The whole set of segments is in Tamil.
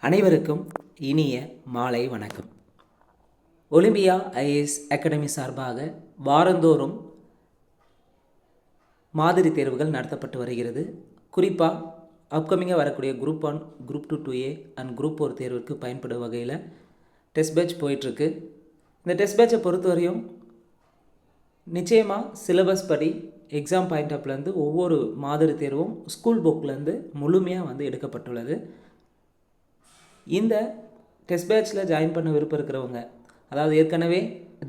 அனைவருக்கும் இனிய மாலை வணக்கம். ஒலிம்பியா ஐஏஎஸ் அகாடமி சார்பாக வாரந்தோறும் மாதிரி தேர்வுகள் நடத்தப்பட்டு வருகிறது. குறிப்பாக அப்கமிங்காக வரக்கூடிய group 1, group 2 2A and group 4 தேர்வுக்கு பயன்படும் வகையில் டெஸ்ட் பேட்ச் போயிட்டுருக்கு. இந்த டெஸ்ட் பேட்சை பொறுத்தவரையும் நிச்சயமாக சிலபஸ் படி எக்ஸாம் பாயிண்ட் ஆஃப்லேருந்து ஒவ்வொரு மாதிரி தேர்வும் ஸ்கூல் புக்லேருந்து முழுமையாக எடுக்கப்பட்டுள்ளது. இந்த டெஸ்ட் பேட்சில் ஜாயின் பண்ண விருப்பம் இருக்கிறவங்க, அதாவது ஏற்கனவே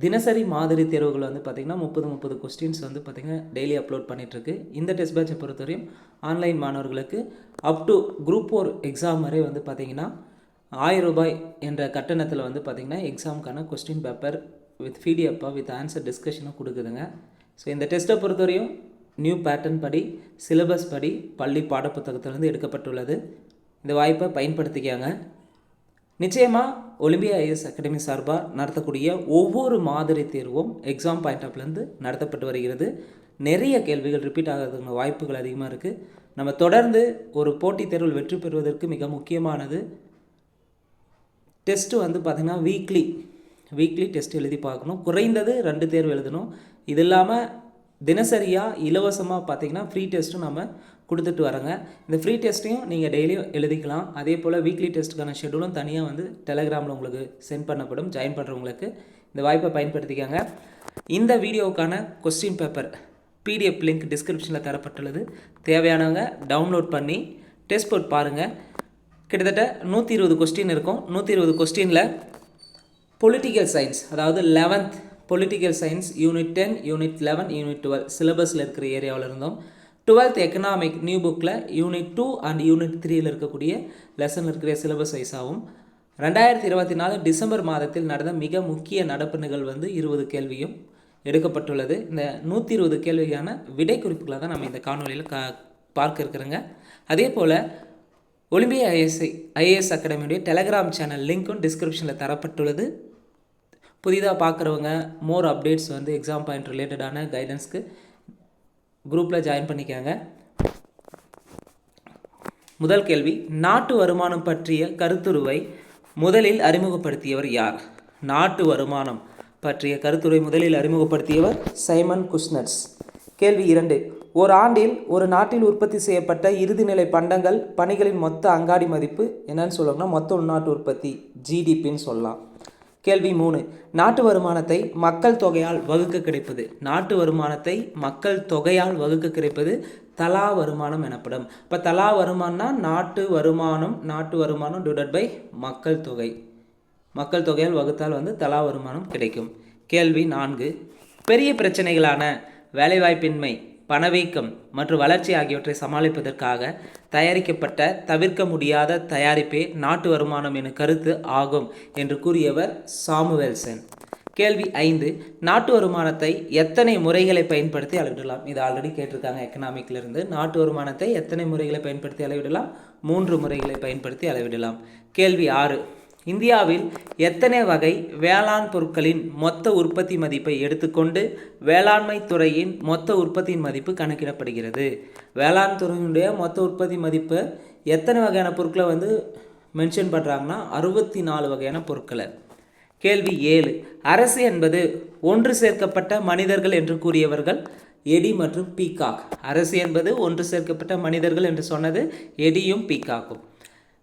தினசரி மாதிரி தேர்வுகள் பார்த்திங்கன்னா 30 கொஸ்டின்ஸ் பார்த்திங்கன்னா டெய்லி அப்லோட் பண்ணிகிட்ருக்கு. இந்த டெஸ்ட் பேட்சை பொறுத்தவரையும் ஆன்லைன் மாணவர்களுக்கு அப் டு குரூப் 4 எக்ஸாம் வரை பார்த்திங்கன்னா 1000 ரூபாய் என்ற கட்டணத்தில் பார்த்திங்கன்னா எக்ஸாமுக்கான கொஸ்டின் பேப்பர் வித் பிடிஎஃப்பாக வித் ஆன்சர் டிஸ்கஷனும் கொடுக்குதுங்க. ஸோ இந்த டெஸ்ட்டை பொறுத்தவரையும் நியூ பேட்டர்ன் படி சிலபஸ் படி பள்ளி பாடப்புத்தகத்திலிருந்து எடுக்கப்பட்டுள்ளது. இந்த வாய்ப்பை பயன்படுத்திக்காங்க. நிச்சயமாக ஒலிம்பியா ஐஏஎஸ் அகாடமி சார்பாக நடத்தக்கூடிய ஒவ்வொரு மாதிரி தேர்வும் எக்ஸாம் பாயிண்ட் ஆஃப்லேருந்து நடத்தப்பட்டு வருகிறது. நிறைய கேள்விகள் ரிப்பீட் ஆகிறதுக்கு வாய்ப்புகள் அதிகமாக இருக்குது. நம்ம தொடர்ந்து ஒரு போட்டித் தேர்வில் வெற்றி பெறுவதற்கு மிக முக்கியமானது டெஸ்ட்டு பார்த்திங்கன்னா வீக்லி டெஸ்ட் எழுதி பார்க்கணும். குறைந்தது 2 தேர்வு எழுதணும். இது இல்லாமல் தினசரியாக இலவசமாக பார்த்திங்கன்னா ஃப்ரீ டெஸ்ட்டும் நம்ம கொடுத்துட்டு வரங்க. இந்த ஃப்ரீ டெஸ்ட்டையும் நீங்கள் டெய்லியும் எழுதிக்கலாம். அதே போல் வீக்லி டெஸ்ட்டுக்கான ஷெடியூலும் தனியாக டெலகிராமில் உங்களுக்கு சென்ட் பண்ணப்படும். ஜாயின் பண்ணுறவங்களுக்கு இந்த வாய்ப்பை பயன்படுத்திக்காங்க. இந்த வீடியோவுக்கான கொஸ்டின் பேப்பர் பிடிஎஃப் லிங்க் டிஸ்கிரிப்ஷனில் தரப்பட்டுள்ளது. தேவையானவங்க டவுன்லோட் பண்ணி டெஸ்ட் போட்டு பாருங்கள். கிட்டத்தட்ட 120 கொஸ்டின் இருக்கும். 120 கொஸ்டினில் பொலிட்டிக்கல் சயின்ஸ், அதாவது 11th political science unit 10, unit 11, unit 12 சிலபஸில் இருக்கிற ஏரியாவில் இருந்தோம். 12th எக்கனாமிக் நியூ புக்கில் யூனிட் 2 அண்ட் யூனிட் 3ல் இருக்கக்கூடிய லெசனில் இருக்கிற சிலபஸ் வைஸாகவும் 2024 டிசம்பர் மாதத்தில் நடந்த மிக முக்கிய நடப்பு நிகழ்வு 20 கேள்வியும் எடுக்கப்பட்டுள்ளது. இந்த 120 கேள்விக்கான விடை குறிப்புகளை தான் நம்ம இந்த காணொலியில் பார்க்க இருக்கிறோங்க. அதே போல் ஒலிம்பியா ஐஏஎஸ் அகாடமியுடைய டெலகிராம் சேனல் லிங்க்கும் டிஸ்கிரிப்ஷனில் தரப்பட்டுள்ளது. புதிதாக பார்க்குறவங்க மோர் அப்டேட்ஸ் எக்ஸாம் பாயிண்ட் ரிலேட்டடான கைடன்ஸ்க்கு குரூப்பில் ஜாயின் பண்ணிக்காங்க. முதல் கேள்வி, நாட்டு வருமானம் பற்றிய கருத்துருவை முதலில் அறிமுகப்படுத்தியவர் யார்? நாட்டு வருமானம் பற்றிய கருத்துரை முதலில் அறிமுகப்படுத்தியவர் சைமன் குஸ்னட்ஸ். கேள்வி 2, ஒரு ஆண்டில் ஒரு நாட்டில் உற்பத்தி செய்யப்பட்ட இறுதிநிலை பண்டங்கள் பணிகளின் மொத்த அங்காடி மதிப்பு என்னன்னு சொல்லுவாங்கன்னா மொத்த உள்நாட்டு உற்பத்தி ஜிடிபின்னு சொல்லலாம். கேள்வி 3, நாட்டு வருமானத்தை மக்கள் தொகையால் வகுக்க கிடைப்பது. நாட்டு வருமானத்தை மக்கள் தொகையால் வகுக்க கிடைப்பது தலா வருமானம் எனப்படும். இப்போ தலா வருமானம்னா நாட்டு வருமானம் டிவைடட் பை மக்கள் தொகையால் வகுத்தால் தலா வருமானம் கிடைக்கும். கேள்வி 4, பெரிய பிரச்சனைகளான வேலைவாய்ப்பின்மை, பணவீக்கம் மற்றும் வளர்ச்சி ஆகியவற்றை சமாளிப்பதற்காக தயாரிக்கப்பட்ட தவிர்க்க முடியாத தயாரிப்பே நாட்டு வருமானம் எனும் கருத்து ஆகும் என்று கூறியவர் சாமுவேல்சன். கேள்வி 5, நாட்டு வருமானத்தை எத்தனை முறைகளை பயன்படுத்தி அளவிடலாம்? இது ஆல்ரெடி கேட்டிருக்காங்க எக்கனாமிக்லேருந்து. நாட்டு வருமானத்தை எத்தனை முறைகளை பயன்படுத்தி அளவிடலாம்? 3 முறைகளை பயன்படுத்தி அளவிடலாம். கேள்வி 6, இந்தியாவில் எத்தனை வகை வேளாண் பொருட்களின் மொத்த உற்பத்தி மதிப்பை எடுத்துக்கொண்டு வேளாண்மை துறையின் மொத்த உற்பத்தியின் மதிப்பு கணக்கிடப்படுகிறது? வேளாண் துறையினுடைய மொத்த உற்பத்தி மதிப்பு எத்தனை வகையான பொருட்களை மென்ஷன் பண்ணுறாங்கன்னா 64 வகையான பொருட்களை. கேள்வி 7, அரசு என்பது ஒன்று சேர்க்கப்பட்ட மனிதர்கள் என்று கூறியவர்கள் எடி மற்றும் பீகாக். அரசு என்பது ஒன்று சேர்க்கப்பட்ட மனிதர்கள் என்று சொன்னது எடியும் பீகாக்கும்.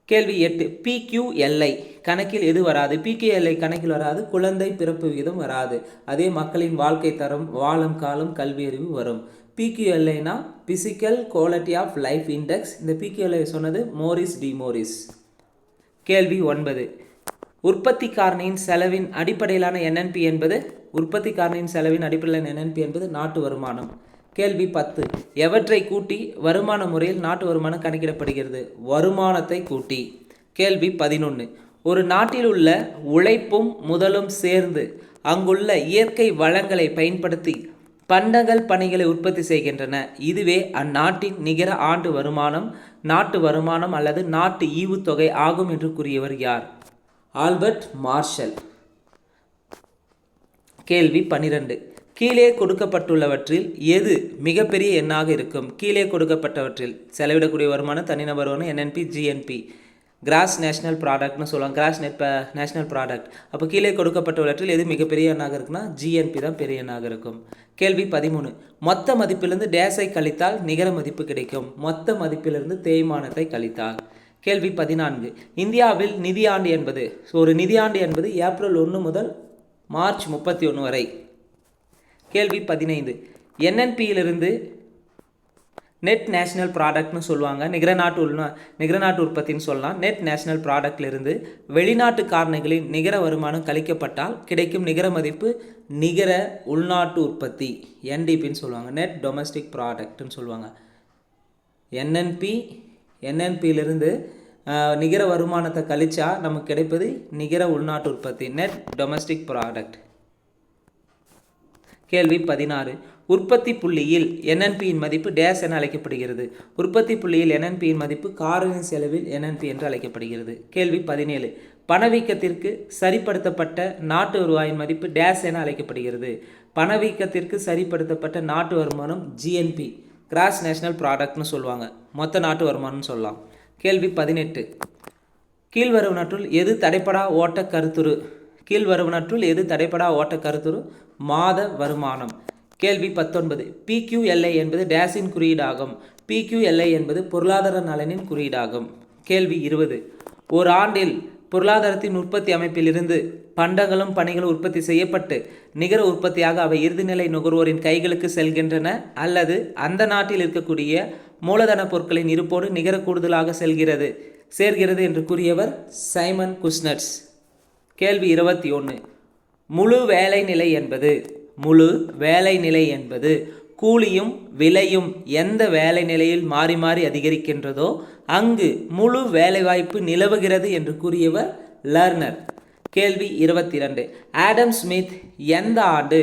கேள்வி 8, PQLI கணக்கில் எது வராது? PQLI கணக்கில் வராது. குழந்தை பிறப்பு விகிதம் வராது. அதே மக்களின் வாழ்க்கை தரம், வாழும் காலம், கல்வி அறிவு வரும். PQLIனா physical quality of life index. இந்த PQLI சொன்னது மோரிஸ் டி மோரிஸ். கேள்வி 9, உற்பத்தி காரணியின் செலவின் அடிப்படையிலான NNP என்பது நாட்டு வருமானம். கேள்வி 10, எவற்றை கூட்டி வருமான முறையில் நாட்டு வருமானம் கணக்கிடப்படுகிறது? வருமானத்தை கூட்டி. கேள்வி 11, ஒரு நாட்டில் உள்ள உழைப்பும் முதலும் சேர்ந்து அங்குள்ள இயற்கை வளங்களை பயன்படுத்தி பண்டங்கள் பணிகளை உற்பத்தி செய்கின்றன. இதுவே அந்நாட்டின் நிகர ஆண்டு வருமானம், நாட்டு வருமானம் அல்லது நாட்டு ஈவுத்தொகை ஆகும் என்று கூறியவர் யார்? Albert Marshall. கேள்வி 12, கீழே கொடுக்கப்பட்டுள்ளவற்றில் எது மிகப்பெரிய எண்ணாக இருக்கும்? கீழே கொடுக்கப்பட்டவற்றில் செலவிடக்கூடிய வருமானம், தனிநபர் வருமானம், NNP, GNP. கிராஸ் நேஷனல் ப்ராடக்ட்னு சொல்லுவாங்க. Cross national product. அப்போ கீழே கொடுக்கப்பட்டுள்ளவற்றில் எது மிகப்பெரிய எண்ணாக இருக்குன்னா ஜிஎன்பி தான் பெரிய எண்ணாக இருக்கும். கேள்வி 13. மொத்த மதிப்பிலிருந்து டேஸை கழித்தால் நிகர மதிப்பு கிடைக்கும். மொத்த மதிப்பிலிருந்து தேய்மானத்தை கழித்தால். கேள்வி 14. இந்தியாவில் நிதியாண்டு என்பது, ஒரு நிதியாண்டு என்பது ஏப்ரல் 1 முதல் மார்ச் 31 வரை. கேள்வி 15. என்என்பியிலிருந்து நெட் நேஷனல் ப்ராடக்ட்னு சொல்லுவாங்க. நிகர நாட்டு உற்பத்தின்னு சொல்லலாம். நெட் நேஷனல் ப்ராடக்ட்லேருந்து வெளிநாட்டு காரணிகளின் நிகர வருமானம் கழிக்கப்பட்டால் கிடைக்கும் நிகர மதிப்பு நிகர உள்நாட்டு உற்பத்தி, என்டிபின்னு சொல்லுவாங்க. நெட் டொமஸ்டிக் ப்ராடக்ட்னு சொல்லுவாங்க. என்என்பியிலிருந்து நிகர வருமானத்தை கழிச்சா நமக்கு கிடைப்பது நிகர உள்நாட்டு உற்பத்தி, நெட் டொமஸ்டிக் ப்ராடக்ட். கேள்வி 16. உற்பத்தி புள்ளியில் என்என்பியின் மதிப்பு டேஸ் என அழைக்கப்படுகிறது. உற்பத்தி புள்ளியில் என்என்பியின் மதிப்பு காரணி செலவில் என்என்பி என்று அழைக்கப்படுகிறது. கேள்வி 17. பணவீக்கத்திற்கு சரிப்படுத்தப்பட்ட நாட்டு வருவாயின் மதிப்பு டேஸ் என அழைக்கப்படுகிறது. பணவீக்கத்திற்கு சரிப்படுத்தப்பட்ட நாட்டு வருமானம் ஜிஎன்பி, கிராஸ் நேஷனல் ப்ராடக்ட்னு சொல்லுவாங்க. மொத்த நாட்டு வருமானம்னு சொல்லலாம். கேள்வி 18. கீழ்வருவனற்றுள் எது தடைப்படா ஓட்ட கருத்துரு? கீழ்வருவனற்றுள் எது தடைப்படா ஓட்ட கருத்துரு? மாத வருமானம். கேள்வி 19. PQLI என்பது டேஸின் குறியீடாகும். PQLI என்பது பொருளாதார நலனின் குறியீடாகும். கேள்வி 20. ஒரு ஆண்டில் பொருளாதாரத்தின் உற்பத்தி அமைப்பிலிருந்து பண்டங்களும் பணிகளும் உற்பத்தி செய்யப்பட்டு நிகர உற்பத்தியாக அவை இறுதிநிலை நுகர்வோரின் கைகளுக்கு செல்கின்றன அல்லது அந்த நாட்டில் இருக்கக்கூடிய மூலதன பொருட்களின் இருப்போடு நிகர கூடுதலாக சேர்கிறது என்று கூறியவர் சைமன் குஸ்னட்ஸ். கேள்வி 21. முழு வேலை நிலை என்பது கூலியும் விலையும் எந்த வேலை நிலையில் மாறி மாறி அதிகரிக்கின்றதோ அங்கு முழு வேலைவாய்ப்பு நிலவுகிறது என்று கூறியவர் லர்னர். கேள்வி 22. ஆடம் ஸ்மித் எந்த ஆண்டு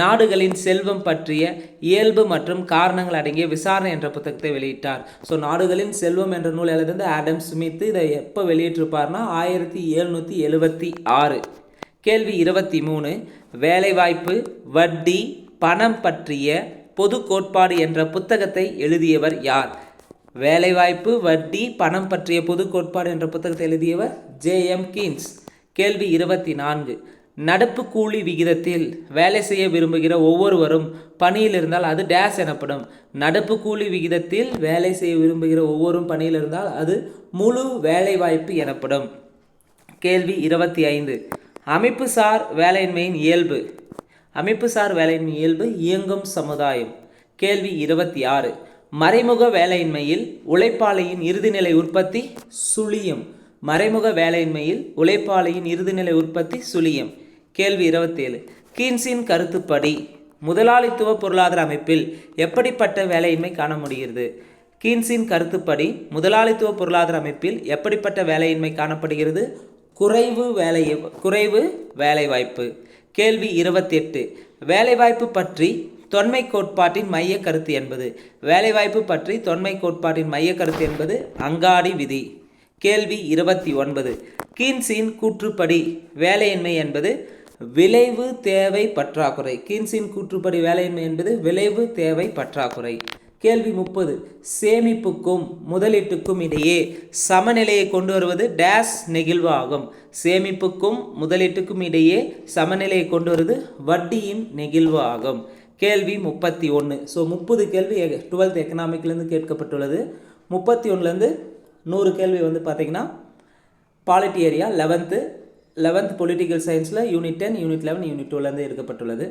நாடுகளின் செல்வம் பற்றிய இயல்பு மற்றும் காரணங்கள் அடங்கிய விசாரணை என்ற புத்தகத்தை வெளியிட்டார்? ஸோ நாடுகளின் செல்வம் என்ற நூல் எழுதினது ஆடம் ஸ்மித். இதை எப்போ வெளியிட்டிருப்பார்னா 1776. கேள்வி 23. வேலைவாய்ப்பு, வட்டி, பணம் பற்றிய பொது கோட்பாடு என்ற புத்தகத்தை எழுதியவர் யார்? வேலைவாய்ப்பு, வட்டி, பணம் பற்றிய பொது கோட்பாடு என்ற புத்தகத்தை எழுதியவர் J.M. கீன்ஸ். கேள்வி 24. நடப்பு கூலி விகிதத்தில் வேலை செய்ய விரும்புகிற ஒவ்வொருவரும் பணியில் இருந்தால் அது டேஸ் எனப்படும். நடப்பு கூலி விகிதத்தில் வேலை செய்ய விரும்புகிற ஒவ்வொரும் பணியில் இருந்தால் அது முழு வேலைவாய்ப்பு எனப்படும். கேள்வி 25. அமைப்புசார் வேலையின்மையின் இயல்பு. அமைப்புசார் வேலையின்மை இயல்பு இயங்கும் சமுதாயம். கேள்வி 26. மறைமுக வேலையின்மையில் உழைப்பாளியின் இறுதிநிலை உற்பத்தி சுழியம். மறைமுக வேலையின்மையில் உழைப்பாளியின் இறுதிநிலை உற்பத்தி சுழியம். கேள்வி 27. கீன்ஸின் கருத்துப்படி முதலாளித்துவ பொருளாதார அமைப்பில் எப்படிப்பட்ட வேலையின்மை காண முடிகிறது? கீன்ஸின் கருத்துப்படி முதலாளித்துவ பொருளாதார அமைப்பில் எப்படிப்பட்ட வேலையின்மை காணப்படுகிறது? குறைவு வேலைவாய்ப்பு. கேள்வி 28. வேலைவாய்ப்பு பற்றி தொன்மை கோட்பாட்டின் மைய கருத்து என்பது? வேலைவாய்ப்பு பற்றி தொன்மை கோட்பாட்டின் மைய கருத்து என்பது அங்காடி விதி. கேள்வி 29. கீன்ஸின் கூற்றுப்படி வேலையின்மை என்பது விளைவு தேவை பற்றாக்குறை. கீன்ஸின் கூற்றுப்படி வேலையின்மை என்பது விளைவு தேவை பற்றாக்குறை. கேள்வி 30. சேமிப்புக்கும் முதலீட்டுக்கும் இடையே சமநிலையை கொண்டு வருவது டேஸ் நெகிழ்வு ஆகும். சேமிப்புக்கும் முதலீட்டுக்கும் இடையே சமநிலையை கொண்டு வருவது வட்டியின் நெகிழ்வு ஆகும். கேள்வி 31. ஸோ 30 கேள்வி 12th எக்கனாமிக்லேருந்து கேட்கப்பட்டுள்ளது. 31லேருந்து 100 கேள்வி பார்த்தீங்கன்னா பாலிட்டி ஏரியா 11th பொலிட்டிக்கல் சயின்ஸில் யூனிட் 10, யூனிட் 11, யூனிட் 2லேருந்து எடுக்கப்பட்டுள்ளது.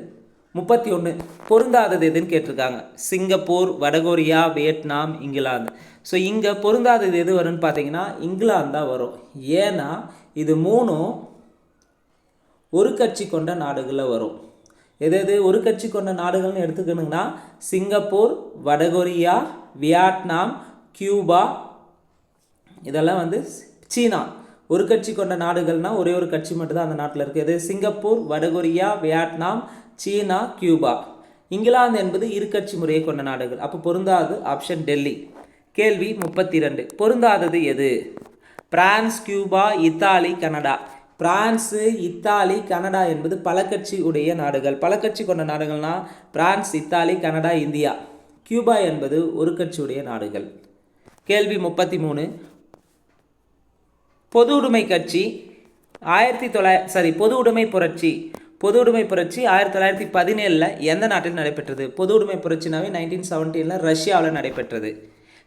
31. பொருந்தாதது எதுன்னு கேட்டிருக்காங்க. சிங்கப்பூர், வடகொரியா, வியட்நாம், இங்கிலாந்து. ஸோ இங்கே பொருந்தாதது எது வரும்னு பார்த்தீங்கன்னா இங்கிலாந்து தான் வரும். ஏன்னா இது மூணும் ஒரு கட்சி கொண்ட நாடுகளில் வரும். எது ஒரு கட்சி கொண்ட நாடுகள்னு எடுத்துக்கணுங்கன்னா சிங்கப்பூர், வடகொரியா, வியட்நாம், கியூபா, இதெல்லாம் சீனா. ஒரு கட்சி கொண்ட நாடுகள்னால் ஒரே ஒரு கட்சி மட்டும்தான் அந்த நாட்டில் இருக்குது. எது? சிங்கப்பூர், வடகொரியா, வியட்நாம், சீனா, கியூபா. இங்கிலாந்து என்பது இரு கட்சி முறையை கொண்ட நாடுகள். அப்போ பொருந்தாது ஆப்ஷன் டெல்லி. கேள்வி 32. பொருந்தாதது எது? France, Cuba, Italy, Canada. France, Italy, Canada என்பது பல கட்சி உடைய நாடுகள். பல கட்சி கொண்ட நாடுகள்னா France, Italy, Canada, India. Cuba என்பது ஒரு கட்சியுடைய நாடுகள். கேள்வி 33. பொது உடைமை கட்சி பொது உடைமை புரட்சி 1917 எந்த நாட்டில் நடைபெற்றது? பொது உடைமை புரட்சினாவே 1917 ரஷ்யாவில் நடைபெற்றது.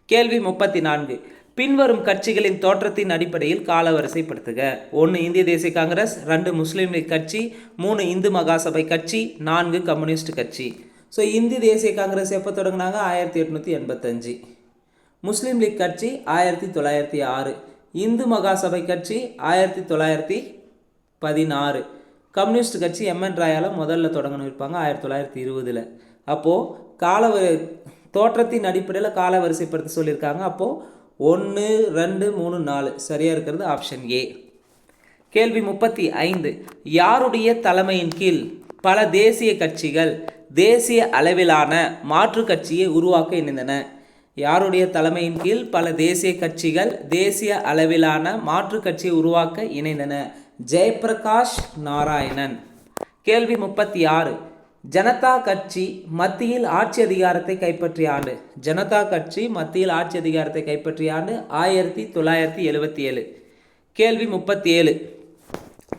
கேள்வி 34. பின்வரும் கட்சிகளின் தோற்றத்தின் அடிப்படையில் காலவரிசைப்படுத்துக. 1 இந்திய தேசிய காங்கிரஸ், 2 முஸ்லீம் லீக் கட்சி, 3 இந்து மகாசபை கட்சி, 4 கம்யூனிஸ்ட் கட்சி. ஸோ இந்திய தேசிய காங்கிரஸ் எப்போ தொடங்கினாங்க? 1885. முஸ்லீம் லீக் கட்சி 1906, இந்து மகாசபை கட்சி 1916, கம்யூனிஸ்ட் கட்சி எம்என் ராயால் முதல்ல தொடங்கணும் இருப்பாங்க 1920. அப்போது தோற்றத்தின் அடிப்படையில் கால வரிசைப்படுத்த சொல்லியிருக்காங்க. அப்போது 1, 2, 3, 4 சரியாக இருக்கிறது ஆப்ஷன் ஏ. கேள்வி 35. யாருடைய தலைமையின் கீழ் பல தேசிய கட்சிகள் தேசிய அளவிலான மாற்று கட்சியை உருவாக்க இணைந்தன? யாருடைய தலைமையின் கீழ் பல தேசிய கட்சிகள் தேசிய அளவிலான மாற்று கட்சியை உருவாக்க இணைந்தன? ஜெயபிரகாஷ் நாராயணன். கேள்வி 36. ஜனதா கட்சி மத்தியில் ஆட்சி அதிகாரத்தை கைப்பற்றிய ஆண்டு? ஜனதா கட்சி மத்தியில் ஆட்சி அதிகாரத்தை கைப்பற்றிய ஆண்டு 1977. கேள்வி 37.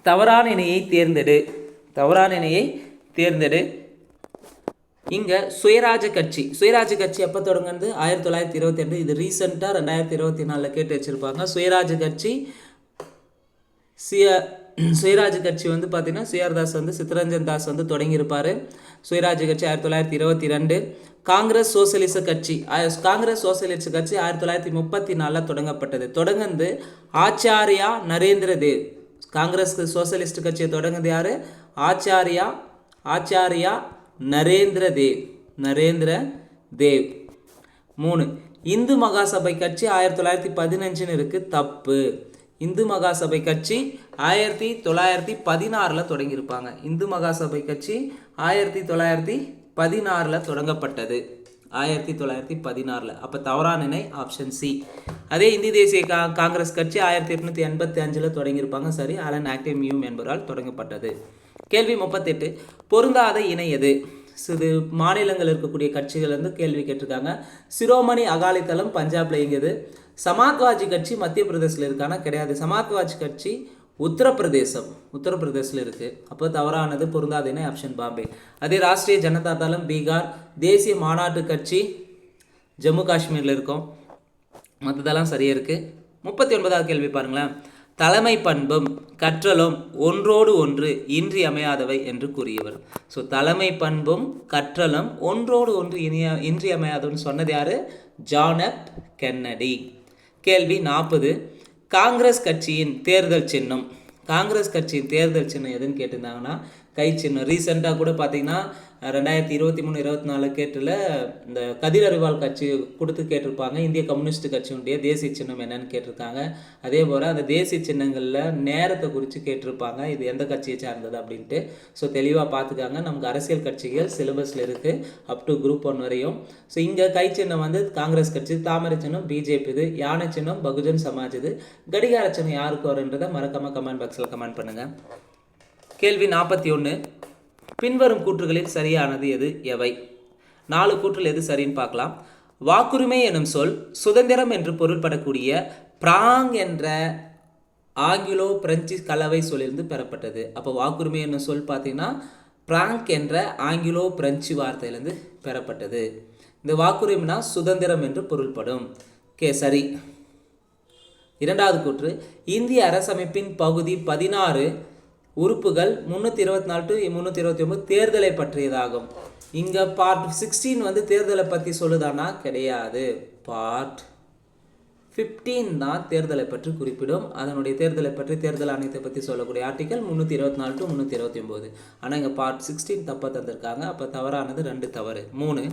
தவறான இணையை தேர்ந்தெடு. இங்கே சுயராஜ கட்சி எப்போ தொடங்குது? 1922. இது ரீசெண்டாக 2024 கேட்டு வச்சுருப்பாங்க. சுயராஜ் கட்சி வந்து பார்த்தீங்கன்னா சுயர்தாஸ் சித்தரஞ்சன் தாஸ் தொடங்கியிருப்பார். சுயராஜ் கட்சி 1922. காங்கிரஸ் சோசியலிச கட்சி 1934 தொடங்கப்பட்டது. தொடங்குது ஆச்சாரியா நரேந்திர தேவ். காங்கிரஸ் சோசியலிஸ்ட் கட்சியை தொடங்குது யார்? ஆச்சாரியா நரேந்திர தேவ். 3 இந்து மகாசபை கட்சி 1915 இருக்கு, தப்பு. இந்து மகாசபை கட்சி 1916 தொடங்கியிருப்பாங்க. இந்து மகாசபை கட்சி 1916 தொடங்கப்பட்டது. 1916. அப்போ தவறான இணை ஆப்ஷன் சி. அதே இந்திய தேசிய காங்கிரஸ் கட்சி 1885 தொடங்கியிருப்பாங்க. சரி, ஆலன் ஆக்டிவ் மியூம் என்பவரால் தொடங்கப்பட்டது. கேள்வி 38. பொருந்தாத இணை எது? இது மாநிலங்கள் இருக்கக்கூடிய கட்சிகள் கேள்வி கேட்டிருக்காங்க. சிரோமணி அகாலிதளம் பஞ்சாப்ல இயங்குது. சமாஜ்வாதி கட்சி மத்திய பிரதேசில் இருக்கானா? கிடையாது. சமாஜ்வாதி கட்சி உத்தரப்பிரதேசில் இருக்கு. அப்போ தவறானது பொருந்தாத இணை ஆப்ஷன் பாம்பே. அதே ராஷ்ட்ரிய ஜனதா தளம் பீகார். தேசிய மாநாட்டு கட்சி ஜம்மு காஷ்மீரில் இருக்கும். மற்றதெல்லாம் சரியாக இருக்குது. 39வது கேள்வி பாருங்களேன். தலைமை பண்பும் கற்றலும் ஒன்றோடு ஒன்று இன்றியமையாதவை என்று கூறியவர். ஸோ தலைமை பண்பும் கற்றலும் ஒன்றோடு ஒன்று இன்றியமையாதவன்னு சொன்னது யார்? John F Kennedy. கேள்வி 40. காங்கிரஸ் கட்சியின் தேர்தல் சின்னம் எதுன்னு கேட்டிருந்தாங்கன்னா கை சின்னம். ரீசெண்டாக கூட பார்த்தீங்கன்னா 2023-24 கேட்டில் இந்த கதிர் அறிவால் கட்சி கொடுத்து கேட்டிருப்பாங்க. இந்திய கம்யூனிஸ்ட் கட்சியுடைய தேசிய சின்னம் என்னன்னு கேட்டிருக்காங்க. அதே போல் அந்த தேசிய சின்னங்களில் நேரத்தை குறித்து கேட்டிருப்பாங்க, இது எந்த கட்சியை சார்ந்தது அப்படின்ட்டு. ஸோ தெளிவாக பார்த்துக்காங்க. நமக்கு அரசியல் கட்சிகள் சிலபஸில் இருக்குது அப் டு குரூப் 1 வரையும். ஸோ இங்கே கை சின்னம் காங்கிரஸ் கட்சி, தாமரை சின்னம் பிஜேபி, இது யானை சின்னம் பகுஜன் சமாஜ், இது கடிகார சின்னம் யாருக்கு வருன்றதை மறக்காமல் கமெண்ட் பாக்ஸில் கமெண்ட் பண்ணுங்கள். கேள்வி 41. பின்வரும் கூற்றுகளில் சரியானது எவை? 4 கூற்றில் எது சரின்னு பார்க்கலாம். வாக்குரிமை எனும் சொல் சுதந்திரம் என்று பொருள்படக்கூடிய பிராங் என்ற ஆங்கிலோ பிரெஞ்சு கலவை சொல்லிருந்து பெறப்பட்டது. அப்போ வாக்குரிமை என்னும் சொல் பார்த்தீங்கன்னா பிராங்க் என்ற ஆங்கிலோ பிரெஞ்சு வார்த்தையிலிருந்து பெறப்பட்டது. இந்த வாக்குரிமைனா சுதந்திரம் என்று பொருள்படும். சரி. 2வது கூற்று இந்திய அரசமைப்பின் பகுதி 16 உறுப்புகள் 324 to 329 தேர்தலை பற்றியதாகும். இங்கே பார்ட் 16 தேர்தலை பற்றி சொல்லுதானா? கிடையாது. பார்ட் 15 தான் தேர்தலை பற்றி குறிப்பிடும். அதனுடைய தேர்தலை பற்றி தேர்தல் ஆணையத்தை பற்றி சொல்லக்கூடிய ஆர்டிக்கல் 324 to 329. ஆனால் இங்கே பார்ட் 16 தப்பாக தந்திருக்காங்க. அப்போ தவறானது 2 தவறு. 3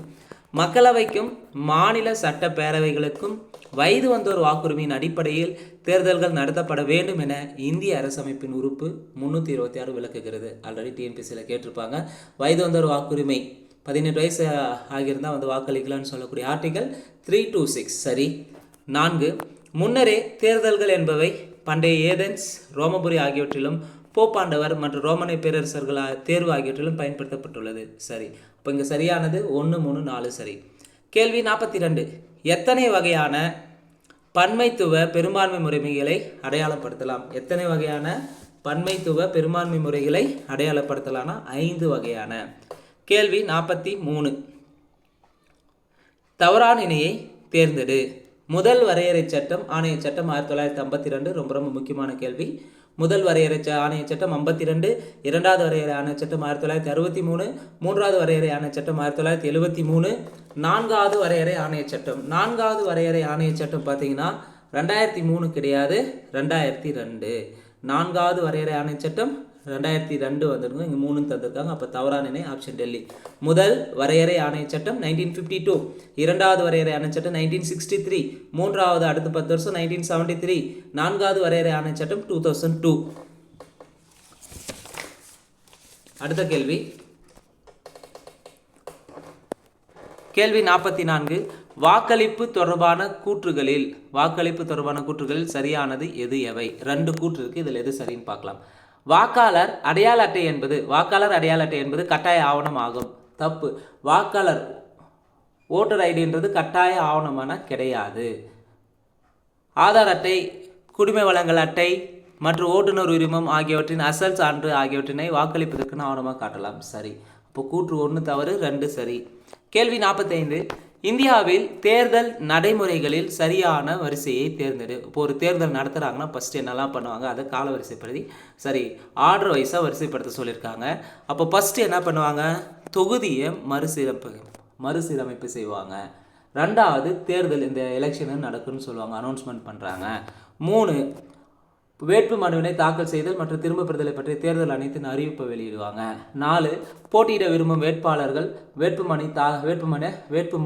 மக்களவைக்கும் மாநில சட்ட பேரவைகளுக்கும் வயது வந்தோர் வாக்குரிமையின் அடிப்படையில் தேர்தல்கள் நடத்தப்பட வேண்டும் என இந்திய அரசமைப்பின் உறுப்பு 326 விளக்குகிறது. ஆல்ரெடி டிஎன்பிசியில் கேட்டிருப்பாங்க. வயது வந்தோர் வாக்குரிமை 18 வயசு ஆகியிருந்தால் வாக்களிக்கலாம்னு சொல்லக்கூடிய ஆர்டிகல் 326. சரி. 4 முன்னரே தேர்தல்கள் என்பவை பண்டைய ஏதென்ஸ், ரோமபுரி ஆகியவற்றிலும் போப்பாண்டவர் மற்றும் ரோமனை பேரரசர்கள் தேர்வு ஆகியவற்றிலும் பயன்படுத்தப்பட்டுள்ளது. சரி. இப்போ இங்கே சரியானது 1, 3, 4 சரி. கேள்வி 42. எத்தனை வகையான பன்மைத்துவ பெரும்பான்மை முறைமைகளை அடையாளப்படுத்தலாம். எத்தனை வகையான பன்மைத்துவ பெரும்பான்மை முறைகளை அடையாளப்படுத்தலாம்னா 5 வகையான. கேள்வி 43. தவறான இணையை தேர்ந்தெடு. முதல் வரையறை சட்டம் ஆணைய சட்டம் 1952 ரொம்ப ரொம்ப முக்கியமான கேள்வி. முதல் வரையறை ஆணைய சட்டம் 52, இரண்டாவது வரையறை ஆணைய சட்டம் 1963, மூன்றாவது வரையறை ஆணைய சட்டம் 1973, நான்காவது வரையறை ஆணைய சட்டம். நான்காவது வரையறை ஆணைய சட்டம் பார்த்தீங்கன்னா 2003 கிடையாது, 2002. நான்காவது வரையறை ஆணைய சட்டம் 2002 வந்துருங்க. இங்கே 3 தந்திருக்காங்க. அப்போ தவறான இணை ஆப்ஷன் டெல்லி. முதல் வரையறை ஆணைய சட்டம் 1952, இரண்டாவது வரையறை ஆணைய சட்டம் 1963, மூன்றாவது அடுத்த 10 வருஷம் 1973, நான்காவது வரையறை ஆணைய சட்டம் 2002. அடுத்த கேள்வி கேள்வி 44. வாக்களிப்பு தொடர்பான கூற்றுகளில் சரியானது எது எவை? 2 கூற்று இருக்கு. இதில் எது சரின்னு பார்க்கலாம். வாக்காளர் அடையாள அட்டை என்பது கட்டாய ஆவணம் ஆகும். தப்பு. வாக்காளர் ஓட்டர் ஐடின்றது கட்டாய ஆவணமான கிடையாது. ஆதார் அட்டை, குடிமை வழங்கல் அட்டை மற்றும் ஓட்டுநர் உரிமம் ஆகியவற்றின் அசல் சான்று ஆகியவற்றினை வாக்களிப்பதற்கான ஆவணமாக காட்டலாம். சரி. இப்போ கூற்று 1 தவறு, 2 சரி. கேள்வி 45. இந்தியாவில் தேர்தல் நடைமுறைகளில் சரியான வரிசையை தேர்ந்தெடு. இப்போ ஒரு தேர்தல் நடத்துகிறாங்கன்னா ஃபஸ்ட்டு என்னெல்லாம் பண்ணுவாங்க அதை கால வரிசைப்படுத்தி ஆர்டர் வைஸாக வரிசைப்படுத்த சொல்லியிருக்காங்க. அப்போ ஃபஸ்ட்டு என்ன பண்ணுவாங்க? தொகுதியை மறுசீரமைப்பு செய்வாங்க. ரெண்டாவது தேர்தல், இந்த எலெக்ஷன் நடக்குன்னு சொல்லுவாங்க, அனௌன்ஸ்மெண்ட் பண்ணுறாங்க. 3 வேட்பு மனுவினை தாக்கல் செய்தல் மற்றும் திரும்ப பெறுதலை பற்றிய தேர்தல் ஆணையத்தின் அறிவிப்பை வெளியிடுவாங்க. 4 போட்டியிட விரும்பும் வேட்பாளர்கள் வேட்பு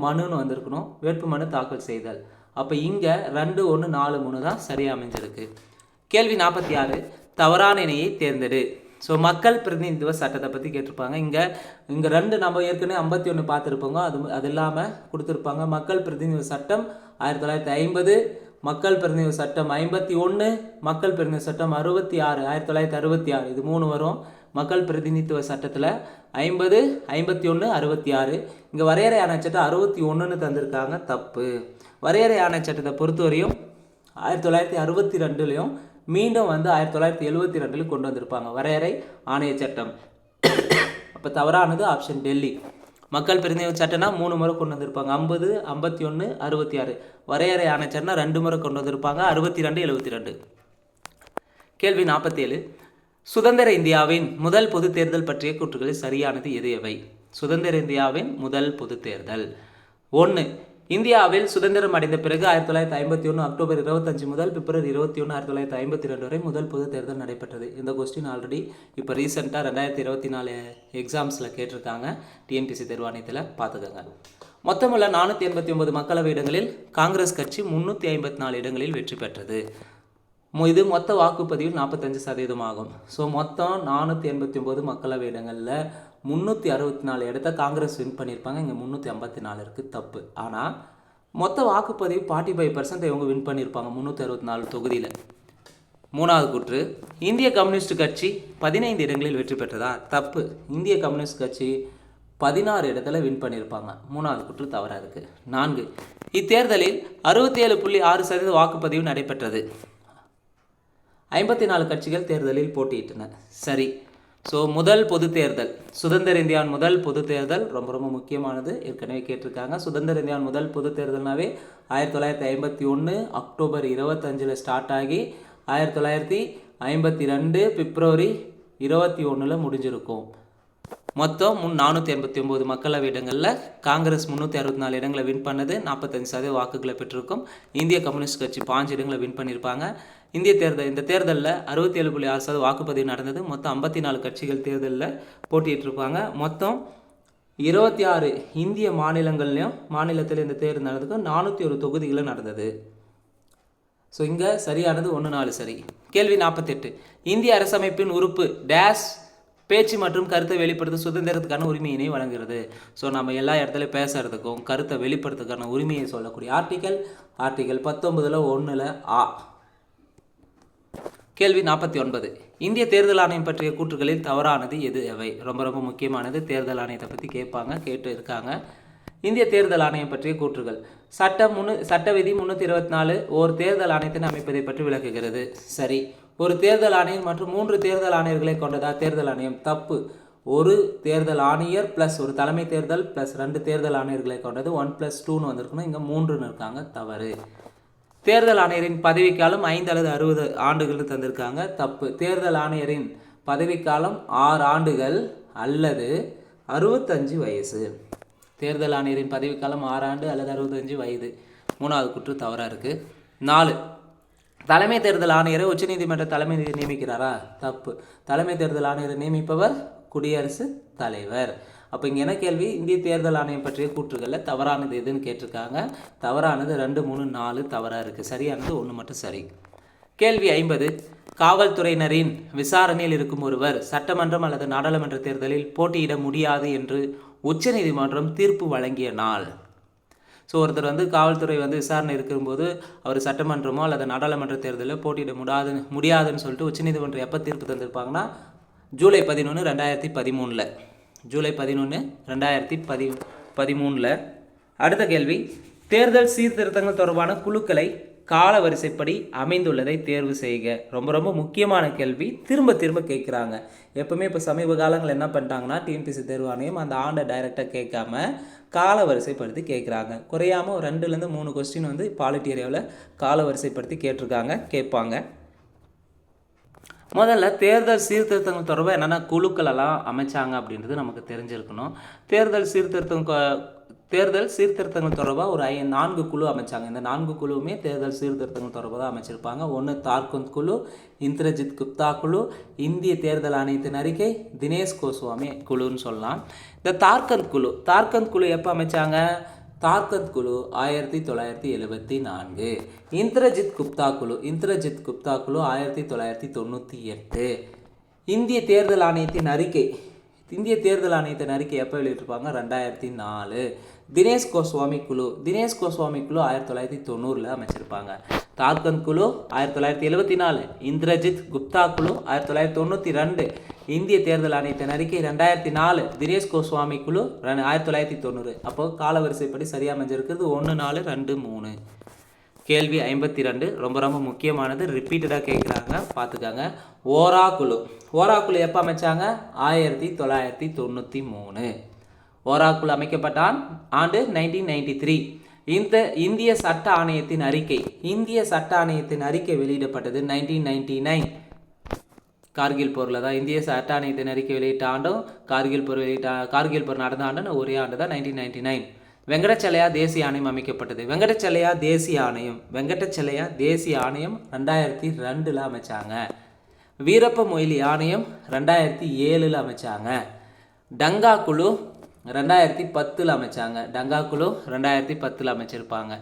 மனுன்னு வந்திருக்கணும், வேட்பு மனு தாக்கல் செய்தல். அப்போ இங்கே 2, 1, 4, 3 தான் சரியாக அமைஞ்சிருக்கு. கேள்வி 46. தவறான இணையை தேர்ந்தெடு. ஸோ மக்கள் பிரதிநிதித்துவ சட்டத்தை பற்றி கேட்டிருப்பாங்க. இங்கே 2 நம்ம ஏற்கனவே 51 பார்த்துருப்போங்க. அது இல்லாமல் கொடுத்துருப்பாங்க. மக்கள் பிரதிநிதித்துவ சட்டம் 1950, மக்கள் பிரதிநிதித்துவ சட்டம் 51, மக்கள் பிரதிநிதித்துவ சட்டம் 66, 1966. இது 3 வரும். மக்கள் பிரதிநிதித்துவ சட்டத்தில் 50, 51, 66. இங்கே வரையறை ஆணைய சட்டம் 61ன்னு தந்திருக்காங்க. தப்பு. வரையறை ஆணைய சட்டத்தை பொறுத்தவரையும் 1962லையும் மீண்டும் 1972 கொண்டு வந்திருப்பாங்க வரையறை ஆணைய சட்டம். அப்போ தவறானது ஆப்ஷன் டெல்லி. மக்கள் பிரதிநிதித்துவ சட்டம்னா 3 முறை கொண்டு வந்திருப்பாங்க. 50, 51, 66. வரையறை ஆணைய சட்டம்னா 2 முறை கொண்டு வந்திருப்பாங்க, 62, 72. கேள்வி 47. சுதந்திர இந்தியாவின் முதல் பொது தேர்தல் பற்றிய கூற்றுகளில் சரியானது எது எவை? சுதந்திர இந்தியாவின் முதல் பொது தேர்தல். 1. இந்தியாவில் சுதந்திரம் அடைந்த பிறகு 1951 அக்டோபர் 25 முதல் பிப்ரவரி 21, 1952 வரை முதல் பொது தேர்தல் நடைபெற்றது. இந்த கொஸ்டின் ஆல்ரெடி இப்போ ரீசெண்டாக 2024 எக்ஸாம்ஸில் கேட்டிருக்காங்க. டிஎன்பிசி தேர்வாணையத்தில் பார்த்துக்கோங்க. மொத்தமுள்ள 489 மக்களவை இடங்களில் காங்கிரஸ் கட்சி 354 இடங்களில் வெற்றி பெற்றது. இது மொத்த வாக்குப்பதிவில் 45% ஆகும். ஸோ மொத்தம் 489 மக்களவை இடங்களில் 364 இடத்த காங்கிரஸ் வின் பண்ணியிருப்பாங்க. இங்கே 354 இருக்குது. தப்பு. ஆனால் மொத்த வாக்குப்பதிவு 45% இவங்க வின் பண்ணியிருப்பாங்க 364 தொகுதியில். 3வது கூற்று, இந்திய கம்யூனிஸ்ட் கட்சி 15 இடங்களில் வெற்றி பெற்றதா? தப்பு. இந்திய கம்யூனிஸ்ட் கட்சி 16 இடத்துல வின் பண்ணியிருப்பாங்க. 3வது கூற்று தவறாக இருக்குது. 4. இத்தேர்தலில் 67.6% வாக்குப்பதிவு நடைபெற்றது. 54 கட்சிகள் தேர்தலில் போட்டியிட்டன. சரி. ஸோ முதல் பொது தேர்தல், சுதந்திர இந்தியாவின் முதல் பொது தேர்தல் ரொம்ப ரொம்ப முக்கியமானது. ஏற்கனவே கேட்டிருக்காங்க. சுதந்திர இந்தியாவின் முதல் பொது தேர்தல்னாவே 1951 அக்டோபர் 25 ஸ்டார்ட் ஆகி 1952 பிப்ரவரி 21 முடிஞ்சிருக்கும். மொத்தம் 489 மக்களவை இடங்களில் காங்கிரஸ் 364 இடங்களை வின் பண்ணது, 45% வாக்குகளை பெற்றிருக்கும். இந்திய கம்யூனிஸ்ட் கட்சி 5 இடங்களை வின் பண்ணியிருப்பாங்க. இந்த தேர்தலில் 67.6% வாக்குப்பதிவு நடந்தது. மொத்தம் 54 கட்சிகள் தேர்தலில் போட்டியிட்டிருப்பாங்க. மொத்தம் 26 இந்திய மாநிலத்தில் இந்த தேர்தல் நடந்ததுக்கு 401 தொகுதிகளில் நடந்தது. ஸோ இங்கே சரியானது 1, 4 சரி. கேள்வி 48. இந்திய அரசமைப்பின் உறுப்பு டேஷ் பேச்சு மற்றும் கருத்தை வெளிப்படுத்த சுதந்திரத்துக்கான உரிமையினை வழங்குகிறது. ஸோ நம்ம எல்லா இடத்துலையும் பேசுறதுக்கும் கருத்தை வெளிப்படுத்துறதுக்கான உரிமையை சொல்லக்கூடிய ஆர்டிகல் 19 1 ஆ. கேள்வி 49. இந்திய தேர்தல் ஆணையம் பற்றிய கூற்றுகளில் தவறானது எது எவை? ரொம்ப ரொம்ப முக்கியமானது. தேர்தல் ஆணையத்தை பற்றி கேட்பாங்க, கேட்டு இருக்காங்க. இந்திய தேர்தல் ஆணையம் பற்றிய கூற்றுகள். சட்ட விதி 324 ஓர் தேர்தல் ஆணையத்தின் அமைப்பதை பற்றி விளக்குகிறது. சரி. ஒரு தேர்தல் ஆணையர் மற்றும் 3 தேர்தல் ஆணையர்களை கொண்டதா தேர்தல் ஆணையம்? தப்பு. ஒரு தேர்தல் ஆணையர் ப்ளஸ் ஒரு தலைமை தேர்தல் ப்ளஸ் 2 தேர்தல் ஆணையர்களை கொண்டது. 1+2ன்னு வந்திருக்கணும், இங்கே 3ன்னு இருக்காங்க, தவறு. தேர்தல் ஆணையரின் பதவிக்காலம் 5 அல்லது 60 ஆண்டுகள் தந்திருக்காங்க, தப்பு. தேர்தல் ஆணையரின் பதவிக்காலம் 6 ஆண்டுகள் அல்லது 65 வயசு. தேர்தல் ஆணையரின் பதவிக்காலம் 6 ஆண்டு அல்லது 65 வயது. 3வது குற்று தவறாக இருக்குது. 4. தலைமை தேர்தல் ஆணையரை உச்சநீதிமன்ற தலைமை நியமிக்கிறாரா? தப்பு. தலைமை தேர்தல் ஆணையரை நியமிப்பவர் குடியரசுத் தலைவர். அப்போ இங்கே என்ன கேள்வி? இந்திய தேர்தல் ஆணையம் பற்றிய கூற்றுகளில் தவறானது எதுன்னு கேட்டிருக்காங்க. தவறானது 2, 3, 4 தவறாக இருக்குது. சரியானது 1 மட்டும் சரி. கேள்வி 50. காவல்துறையினரின் விசாரணையில் இருக்கும் ஒருவர் சட்டமன்றம் அல்லது நாடாளுமன்ற தேர்தலில் போட்டியிட முடியாது என்று உச்சநீதிமன்றம் தீர்ப்பு வழங்கிய நாள். ஸோ ஒருத்தர் காவல்துறை விசாரணை இருக்கும்போது அவர் சட்டமன்றமோ அல்லது நாடாளுமன்ற தேர்தலில் போட்டியிட முடியாதுன்னு சொல்லிட்டு உச்சநீதிமன்றம் எப்போ தீர்ப்பு தந்திருப்பாங்கன்னா ஜூலை 11, 2013. ஜூலை 11, 2013. அடுத்த கேள்வி. தேர்தல் சீர்திருத்தங்கள் தொடர்பான குழுக்களை கால வரிசைப்படி அமைந்துள்ளதை தேர்வு செய்க. ரொம்ப ரொம்ப முக்கியமான கேள்வி, திரும்ப திரும்ப கேட்குறாங்க. எப்பவுமே இப்போ சமீப காலங்கள் என்ன பண்ணிட்டாங்கன்னா டிஎன்பிஎஸ்சி தேர்வு ஆணையம் அந்த ஆண்டை டைரெக்டாக கேட்காம கால வரிசைப்படுத்தி கேட்குறாங்க. குறையாமல் ஒரு 2லேருந்து 3 கொஸ்டின் பாலிட்டி ஏரியாவில் கால வரிசைப்படுத்தி கேட்பாங்க. முதல்ல தேர்தல் சீர்திருத்தங்கள் தொடர்பாக என்னென்ன குழுக்கள் எல்லாம் அமைச்சாங்க அப்படின்றது நமக்கு தெரிஞ்சிருக்கணும். தேர்தல் சீர்திருத்தங்கள் தொடர்பாக ஒரு 4 குழு அமைச்சாங்க. இந்த 4 குழுவுமே தேர்தல் சீர்திருத்தங்கள் தொடர்பாக தான் அமைச்சிருப்பாங்க. 1 தார்குந்த் குழு, இந்திரஜித் குப்தா குழு, இந்திய தேர்தல் ஆணையத்தின் அறிக்கை, தினேஷ் கோஸ்வாமி குழுன்னு சொல்லலாம். இந்த தார்கந்த் குழு எப்போ அமைச்சாங்க? தார்கந்த் குழு 1974. இந்திரஜித் குப்தா குழு 1998. இந்திய தேர்தல் ஆணையத்தின் அறிக்கை எப்போ வெளியிட்டிருப்பாங்க? 2004. தினேஷ் கோஸ்வாமி குழு 1990 அமைச்சிருப்பாங்க. தார்கந்த் குழு 1974, இந்திரஜித் குப்தா குழு 1992, இந்திய தேர்தல் ஆணையத்தின் அறிக்கை 2004, தினேஷ் கோஸ்வாமி குழு 1990. அப்போ காலவரிசைப்படி சரியாக அமைஞ்சிருக்கிறது 1, 4, 2, 3. கேள்வி 52 ரொம்ப ரொம்ப முக்கியமானது, ரிப்பீட்டடாக கேட்குறாங்க, பார்த்துக்காங்க. ஓரா குழு எப்போ அமைச்சாங்க? 1993. ஓரா குழு அமைக்கப்பட்ட ஆண்டு 1993. இந்திய சட்ட ஆணையத்தின் அறிக்கை வெளியிடப்பட்டது 1999. கார்கில் போரில் தான் இந்திய சட்ட ஆணையத்தின் அறிக்கை வெளியிட்ட ஆண்டும் கார்கில் போர் நடந்த ஆண்டு ஒரே ஆண்டு தான் 1999. வெங்கடச்செல்லையா தேசிய ஆணையம் அமைக்கப்பட்டது. வெங்கடச்செல்லையா தேசிய ஆணையம் 2002 அமைச்சாங்க. வீரப்ப மொய்லி ஆணையம் 2007 அமைச்சாங்க. டங்கா குழு 2010 அமைச்சாங்க. 2010 அமைச்சிருப்பாங்க.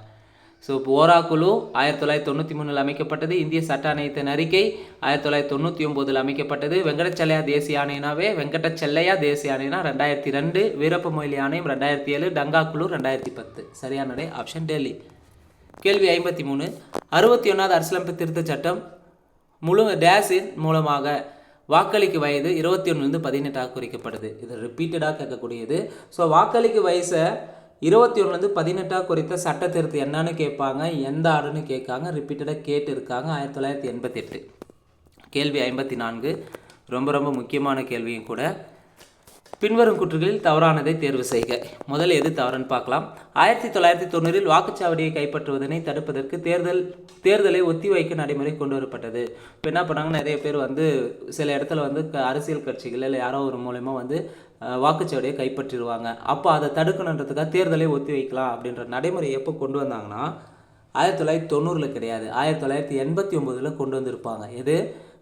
ஸோ ஓரா குழு 1993 அமைக்கப்பட்டது. இந்திய சட்ட ஆணையத்தின் அறிக்கை 1999 அமைக்கப்பட்டது. வெங்கடச்செல்லையா தேசிய ஆணையம்னா 2002, வீரப்ப மொய்லி ஆணையம் 2007, டங்கா குழு 2010. சரியான ஆப்ஷன் டெல்லி. கேள்வி 53. 61வது அரசியலமைப்பு திருத்த சட்டம் முழு டேஸின் மூலமாக வாக்களிக்கு வயது 21 18 குறைக்கப்படுது. இது ரிப்பீட்டடாக கேட்கக்கூடியது. ஸோ வாக்களிக்கு வயசை 21 18 குறித்த சட்ட திருத்தம் என்னன்னு கேட்பாங்க, எந்த ஆடுன்னு கேட்காங்க, ரிப்பீட்டடாக கேட்டு இருக்காங்க. 1988. கேள்வி 54 ரொம்ப ரொம்ப முக்கியமான கேள்வியும் கூட. பின்வரும் கூற்றுகளில் தவறானதை தேர்வு செய்க. முதல் எது தவறுன்னு பார்க்கலாம். 1990 வாக்குச்சாவடியை கைப்பற்றுவதனை தடுப்பதற்கு தேர்தலை ஒத்திவைக்க நடைமுறை கொண்டு வரப்பட்டது. இப்போ என்ன பண்ணாங்க, நிறைய பேர் சில இடத்துல அரசியல் கட்சிகள் இல்லை யாரோ ஒரு மூலயமா வாக்குச்சாவடியை கைப்பற்றிடுவாங்க. அப்போ அதை தடுக்கணுன்றதுக்காக தேர்தலை ஒத்தி வைக்கலாம் அப்படின்ற நடைமுறை எப்போ கொண்டு வந்தாங்கன்னா 1990 கிடையாது, 1989 கொண்டு வந்திருப்பாங்க. எது?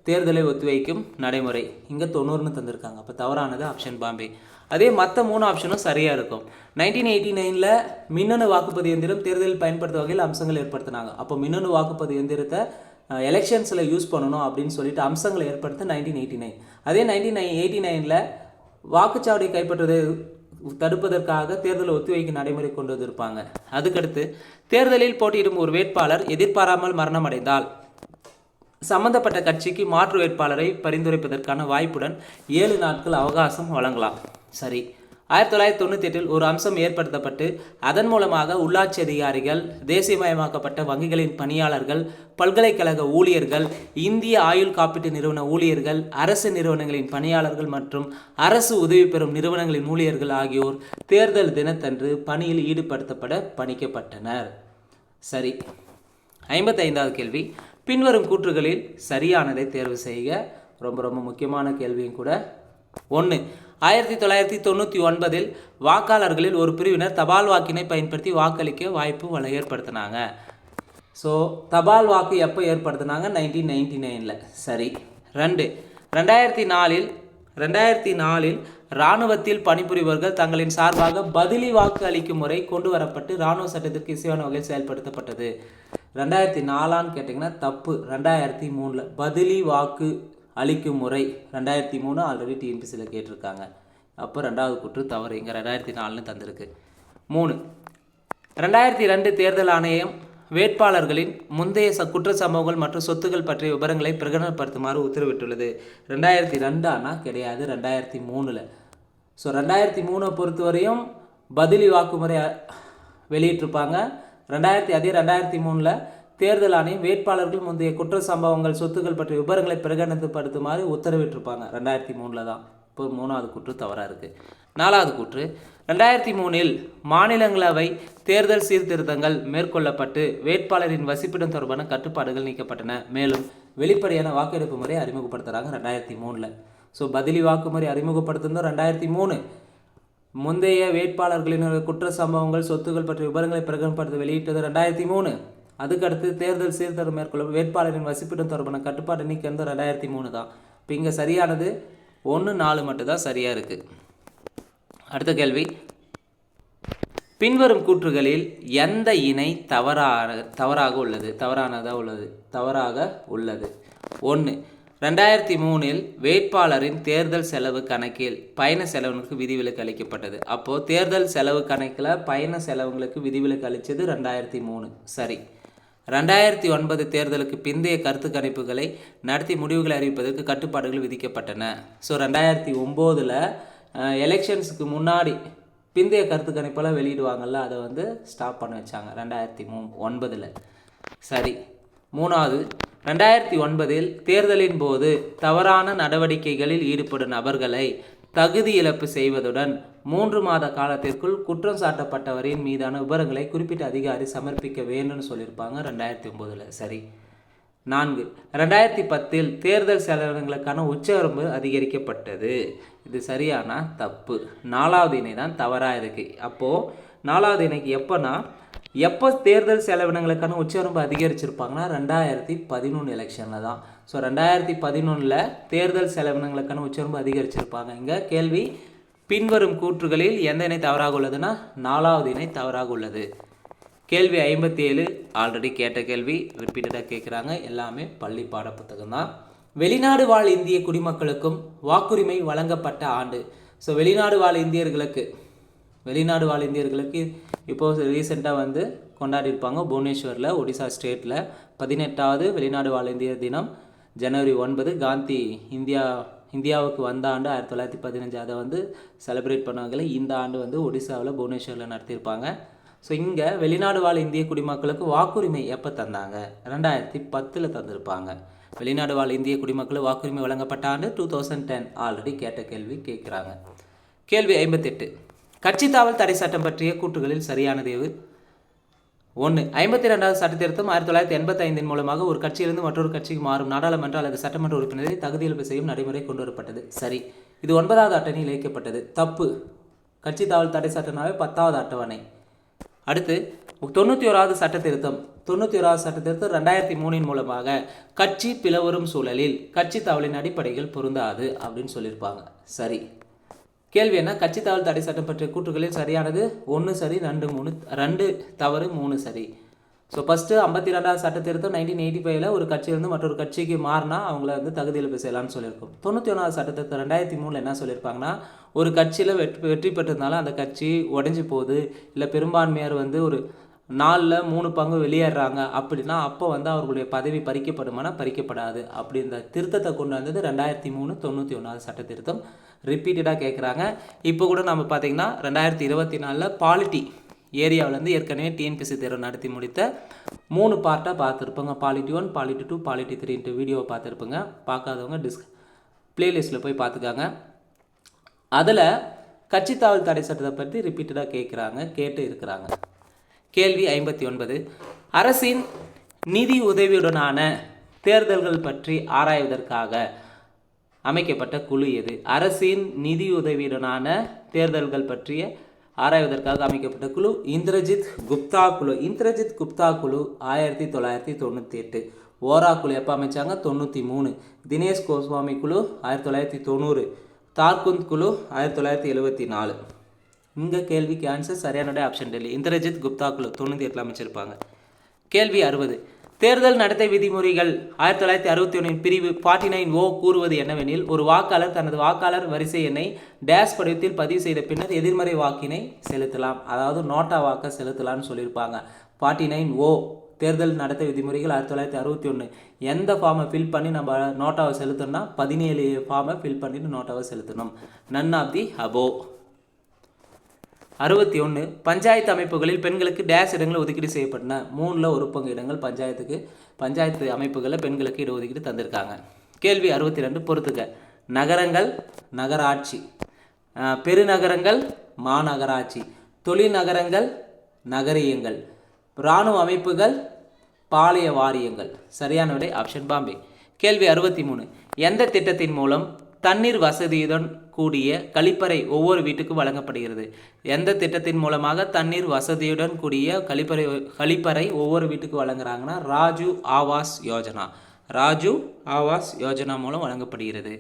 தேர்தலை ஒத்திவைக்கும் நடைமுறை. இங்கே 90ன்னு தந்திருக்காங்க. அப்போ தவறானது ஆப்ஷன் பாம்பே. அதே மற்ற 3 ஆப்ஷனும் சரியாக இருக்கும். 1989 மின்னணு வாக்குப்பதிவு எந்திரம் தேர்தலில் பயன்படுத்த வகையில் அம்சங்கள் ஏற்படுத்தினாங்க. அப்போ மின்னணு வாக்குப்பதிவு எந்திரத்தை எலெக்ஷன்ஸில் யூஸ் பண்ணணும் அப்படின்னு சொல்லிட்டு அம்சங்களை ஏற்படுத்த 1989. அதே 1989 வாக்குச்சாவடி கைப்பற்றுவதை தடுப்பதற்காக தேர்தலை ஒத்திவைக்கும் நடைமுறை கொண்டு வந்திருப்பாங்க. அதுக்கடுத்து தேர்தலில் போட்டியிடும் ஒரு வேட்பாளர் எதிர்பாராமல் மரணம் அடைந்தால் சம்பந்தப்பட்ட கட்சிக்கு மாற்று வேட்பாளரை பரிந்துரைப்பதற்கான வாய்ப்புடன் 7 நாட்கள் அவகாசம் வழங்கலாம். சரி. 1998 ஒரு அம்சம் ஏற்படுத்தப்பட்டு அதன் மூலமாக உள்ளாட்சி அதிகாரிகள், தேசியமயமாக்கப்பட்ட வங்கிகளின் பணியாளர்கள், பல்கலைக்கழக ஊழியர்கள், இந்திய ஆயுள் காப்பீட்டு நிறுவன ஊழியர்கள், அரசு நிறுவனங்களின் பணியாளர்கள் மற்றும் அரசு உதவி பெறும் நிறுவனங்களின் ஊழியர்கள் ஆகியோர் தேர்தல் தினத்தன்று பணியில் ஈடுபடுத்தப்பட பணிக்கப்பட்டனர். சரி. 55வது கேள்வி, பின்வரும் கூற்றுகளில் சரியானதை தேர்வு செய்க. ரொம்ப முக்கியமான கேள்வியும் கூட. 1. 1999 வாக்காளர்களில் ஒரு பிரிவினர் தபால் வாக்கினை பயன்படுத்தி வாக்களிக்க வாய்ப்பு ஏற்படுத்தினாங்க. ஸோ தபால் வாக்கு எப்போ ஏற்படுத்தினாங்க? 1999. சரி. 2. 2004 இராணுவத்தில் பணிபுரிபவர்கள் தங்களின் சார்பாக பதிலி வாக்கு அளிக்கும் முறை கொண்டு வரப்பட்டு இராணுவ சட்டத்திற்கு இசைவான வகையில் செயல்படுத்தப்பட்டது. 2004 கேட்டிங்கன்னா தப்பு. 2003 பதிலி வாக்கு அளிக்கும் முறை 2003 ஆல்ரெடி டிஎன்பிசியில் கேட்டிருக்காங்க. அப்போ 2வது கூற்று தவறு. இங்கே 2004 தந்திருக்கு. 3. 2002 தேர்தல் ஆணையம் வேட்பாளர்களின் முந்தைய குற்ற சம்பவங்கள் மற்றும் சொத்துக்கள் பற்றிய விவரங்களை பிரகடனப்படுத்துமாறு உத்தரவிட்டுள்ளது. 2002 கிடையாது, 2003. ஸோ 2003 பொறுத்தவரையும் பதிலி வாக்குமுறை வெளியிட்டிருப்பாங்க. 2003 தேர்தல் ஆணையம் வேட்பாளர்கள் முந்தைய குற்ற சம்பவங்கள், சொத்துக்கள் பற்றிய விவரங்களை பிரகடனப்படுத்துமாறு உத்தரவிட்டிருப்பாங்க. 2003 தான். இப்போ 3வது கூற்று தவறாக இருக்குது. 4வது கூற்று, 2003 மாநிலங்களவை தேர்தல் சீர்திருத்தங்கள் மேற்கொள்ளப்பட்டு வேட்பாளரின் வசிப்பிடம் தொடர்பான கட்டுப்பாடுகள் நீக்கப்பட்டன. மேலும் வெளிப்படையான வாக்கெடுப்பு முறை அறிமுகப்படுத்துகிறாங்க 2003. ஸோ பதிலி வாக்குமுறை அறிமுகப்படுத்துனதும் 2003. முந்தைய வேட்பாளர்களின் குற்ற சம்பவங்கள், சொத்துக்கள் பற்றிய விவரங்களை பிரகடனப்படுத்த வெளியிட்டது 2003. அதுக்கடுத்து தேர்தல் சீர்திருத்தம் மேற்கொள்ள வேட்பாளரின் வசிப்பிடம் தொடர்பான கட்டுப்பாடு நீக்கிறது 2003 தான். இப்போ இங்கே சரியானது 1, 4 மட்டும்தான் சரியாக இருக்குது. அடுத்த கேள்வி, பின்வரும் கூற்றுகளில் எந்த இணை தவறாக உள்ளது? 1. 2003 வேட்பாளரின் தேர்தல் செலவு கணக்கில் பயண செலவுகளுக்கு விதிவிலக்கு அளிக்கப்பட்டது. அப்போது தேர்தல் செலவு கணக்கில் பயண செலவுகளுக்கு விதிவிலக்கு அளித்தது 2003. சரி. 2009 தேர்தலுக்கு பிந்தைய கருத்து கணிப்புகளை நடத்தி முடிவுகளை அறிவிப்பதற்கு கட்டுப்பாடுகள் விதிக்கப்பட்டன. ஸோ 2009 எலெக்ஷன்ஸுக்கு முன்னாடி பிந்தைய கருத்து கணிப்பெல்லாம் வெளியிடுவாங்கள்ல, அதை ஸ்டாப் பண்ண வச்சாங்க 2009. சரி. 3வது, 2009 தேர்தலின் போது தவறான நடவடிக்கைகளில் ஈடுபடும் நபர்களை தகுதி இழப்பு செய்வதுடன் 3 மாத காலத்திற்குள் குற்றம் சாட்டப்பட்டவரின் மீதான விவரங்களை குறிப்பிட்ட அதிகாரி சமர்ப்பிக்க வேண்டும்னு சொல்லியிருப்பாங்க 2009. சரி. 4. 2010 தேர்தல் செலவினங்களுக்கான உச்சவரம்பு அதிகரிக்கப்பட்டது. இது சரியான தப்பு. 4வது இணை தான் தவறாக இருக்குது. அப்போது 4வது இணைக்கு எப்போ தேர்தல் செலவினங்களுக்கான உச்சவரம்பு அதிகரிச்சிருப்பாங்கன்னா 2011 எலெக்ஷனில் தான். ஸோ 2011 தேர்தல் செலவினங்களுக்கான உச்சவரம்பு அதிகரிச்சிருப்பாங்க. இங்கே கேள்வி, பின்வரும் கூற்றுகளில் எந்த இணை தவறாக உள்ளதுன்னா 4வது இணை தவறாக உள்ளது. கேள்வி 57 ஆல்ரெடி கேட்ட கேள்வி, ரிப்பீட்டடாக கேட்குறாங்க. எல்லாமே பள்ளி பாட புத்தகம் தான். வெளிநாடு வாழ் இந்திய குடிமக்களுக்கும் வாக்குரிமை வழங்கப்பட்ட ஆண்டு. ஸோ வெளிநாடு வாழ் இந்தியர்களுக்கு இப்போது ரீசெண்டாக கொண்டாடிருப்பாங்க புவனேஸ்வரில், ஒடிசா ஸ்டேட்டில் 18வது வெளிநாடு வாழ் இந்தியர் தினம் ஜனவரி 9. காந்தி இந்தியாவுக்கு வந்த ஆண்டு 1915. அதை செலிப்ரேட் பண்ணுவாங்க. இந்த ஆண்டு ஒடிசாவில் புவனேஸ்வரில் நடத்தியிருப்பாங்க. ஸோ இங்கே வெளிநாடு வாழ் இந்திய குடிமக்களுக்கு வாக்குரிமை எப்போ தந்தாங்க? 2010 தந்திருப்பாங்க. வெளிநாடு வாழ் இந்திய குடிமக்களுக்கு வாக்குரிமை வழங்கப்பட்ட ஆண்டு 2010. ஆல்ரெடி கேட்ட கேள்வி கேட்குறாங்க. கேள்வி 58, கட்சி தாவல் தடை சட்டம் பற்றிய கூற்றுகளில் சரியானது எது? 1. 52வது சட்ட திருத்தம் 1985 மூலமாக ஒரு கட்சியிலிருந்து மற்றொரு கட்சிக்கு மாறும் நாடாளுமன்ற அல்லது சட்டமன்ற உறுப்பினரை தகுதியிழப்பு செய்யும் நடைமுறை கொண்டு வரப்பட்டது. சரி. இது 9வது அட்டவணையில் இணைக்கப்பட்டது. தப்பு. கட்சி தாவல் தடை சட்டம்னாவே 10வது அட்டவணை. அடுத்து 91வது சட்ட திருத்தம் 2003 மூலமாக கட்சி பிளவரும் சூழலில் கட்சி தாவலின் அடிப்படைகள் பொருந்தாது அப்படின்னு சொல்லியிருப்பாங்க. சரி. கேள்வி என்ன? கட்சி தாவல் தடை சட்டம் பற்றிய கூற்றுகளில் சரியானது 1 சரி, 2 தவறு, 3 சரி. ஸோ ஃபஸ்ட்டு 52வது சட்ட திருத்தம் 1985 ஒரு கட்சியிலிருந்து மற்றொரு கட்சிக்கு மாறினா அவங்கள தகுதி இழப்பு செய்யலாம்னு சொல்லியிருக்கோம். 91வது சட்ட திருத்தம் 2003 என்ன சொல்லியிருப்பாங்கன்னா, ஒரு கட்சியில் வெற்றி பெற்றிருந்தாலும் அந்த கட்சி உடஞ்சி போகுது, இல்லை பெரும்பான்மையார் ஒரு நாலில் 3 பங்கு வெளியேறாங்க அப்படின்னா அப்போ வந்து அவர்களுடைய பதவி பறிக்கப்படுமானா பறிக்கப்படாது. அப்படி இந்த திருத்தத்தை கொண்டு வந்தது 2003 91வது சட்ட திருத்தம். ரிப்பீட்டடாக கேட்குறாங்க. இப்போ கூட நம்ம பார்த்திங்கன்னா 2024 பாலிட்டி ஏரியாவிலேருந்து ஏற்கனவே டிஎன்பிஎஸ்சி தேர்வு நடத்தி முடித்த 3 பார்ட்டாக பார்த்துருப்போங்க. பாலிட்டி 1, பாலிட்டி 2, பாலிட்டி 3 வீடியோவை பார்த்துருப்போங்க. பார்க்காதவங்க பிளேலிஸ்ட்டில் போய் பார்த்துக்காங்க. அதில் கட்சி தாவல் தடை சட்டத்தை பற்றி ரிப்பீட்டடாக கேட்டு இருக்கிறாங்க. கேள்வி 59. அரசின் நிதி உதவியுடனான தேர்தல்கள் பற்றி ஆராய்வதற்காக அமைக்கப்பட்ட குழு எது? அரசின் நிதி உதவியுடனான தேர்தல்கள் பற்றிய ஆராய்வதற்காக அமைக்கப்பட்ட குழு இந்திரஜித் குப்தா குழு. இந்திரஜித் குப்தா குழு 1998. ஓரா குழு எப்போ அமைச்சாங்க? 93. தினேஷ் கோஸ்வாமி குழு 1990. தார்குந்த் குழு 1974. இங்கே கேள்விக்கு ஆன்சர் சரியான ஆப்ஷன் டெல்லி. இந்திரஜித் குப்தா குழு 98 அமைச்சிருப்பாங்க. கேள்வி 60. தேர்தல் நடத்தை விதிமுறைகள் 1961 பிரிவு 49O கூறுவது என்னவெனில், ஒரு வாக்காளர் தனது வாக்காளர் வரிசை எண்ணை டேஷ் படிவத்தில் பதிவு செய்த பின்னர் எதிர்மறை வாக்கினை செலுத்தலாம். அதாவது நோட்டா வாக்கை செலுத்தலாம்னு சொல்லியிருப்பாங்க. 49O தேர்தல் நடத்தை விதிமுறைகள் 1961. எந்த ஃபார்மை ஃபில் பண்ணி நம்ம நோட்டாவை செலுத்தணும்னா 17 ஃபார்மை ஃபில் பண்ணிட்டு நோட்டாவை செலுத்தணும். None of the above. 61. Panchayat அமைப்புகளில் பெண்களுக்கு டேஷ் இடங்கள் ஒதுக்கீடு செய்யப்பட்டன. 3ல் 1 பங்கு இடங்கள் பஞ்சாயத்து அமைப்புகளில் பெண்களுக்கு இடஒதுக்கீடு தந்திருக்காங்க. கேள்வி 62. பொறுத்துக்க. நகரங்கள் நகராட்சி, பெருநகரங்கள் மாநகராட்சி, தொழில் நகரங்கள் நகரியங்கள், இராணுவ அமைப்புகள் பாளைய வாரியங்கள். சரியான விடை ஆப்ஷன் பாம்பே. கேள்வி 63. எந்த திட்டத்தின் மூலம் தண்ணீர் வசதியுடன் கூடிய கழிப்பறை ஒவ்வொரு வீட்டுக்கும் வழங்கப்படுகிறது? எந்த திட்டத்தின் மூலமாக தண்ணீர் வசதியுடன் கூடிய கழிப்பறை ஒவ்வொரு வீட்டுக்கும் வழங்குறாங்கன்னா ராஜீவ் ஆவாஸ் யோஜனா. ராஜீவ் ஆவாஸ் யோஜனா மூலம் வழங்கப்படுகிறது.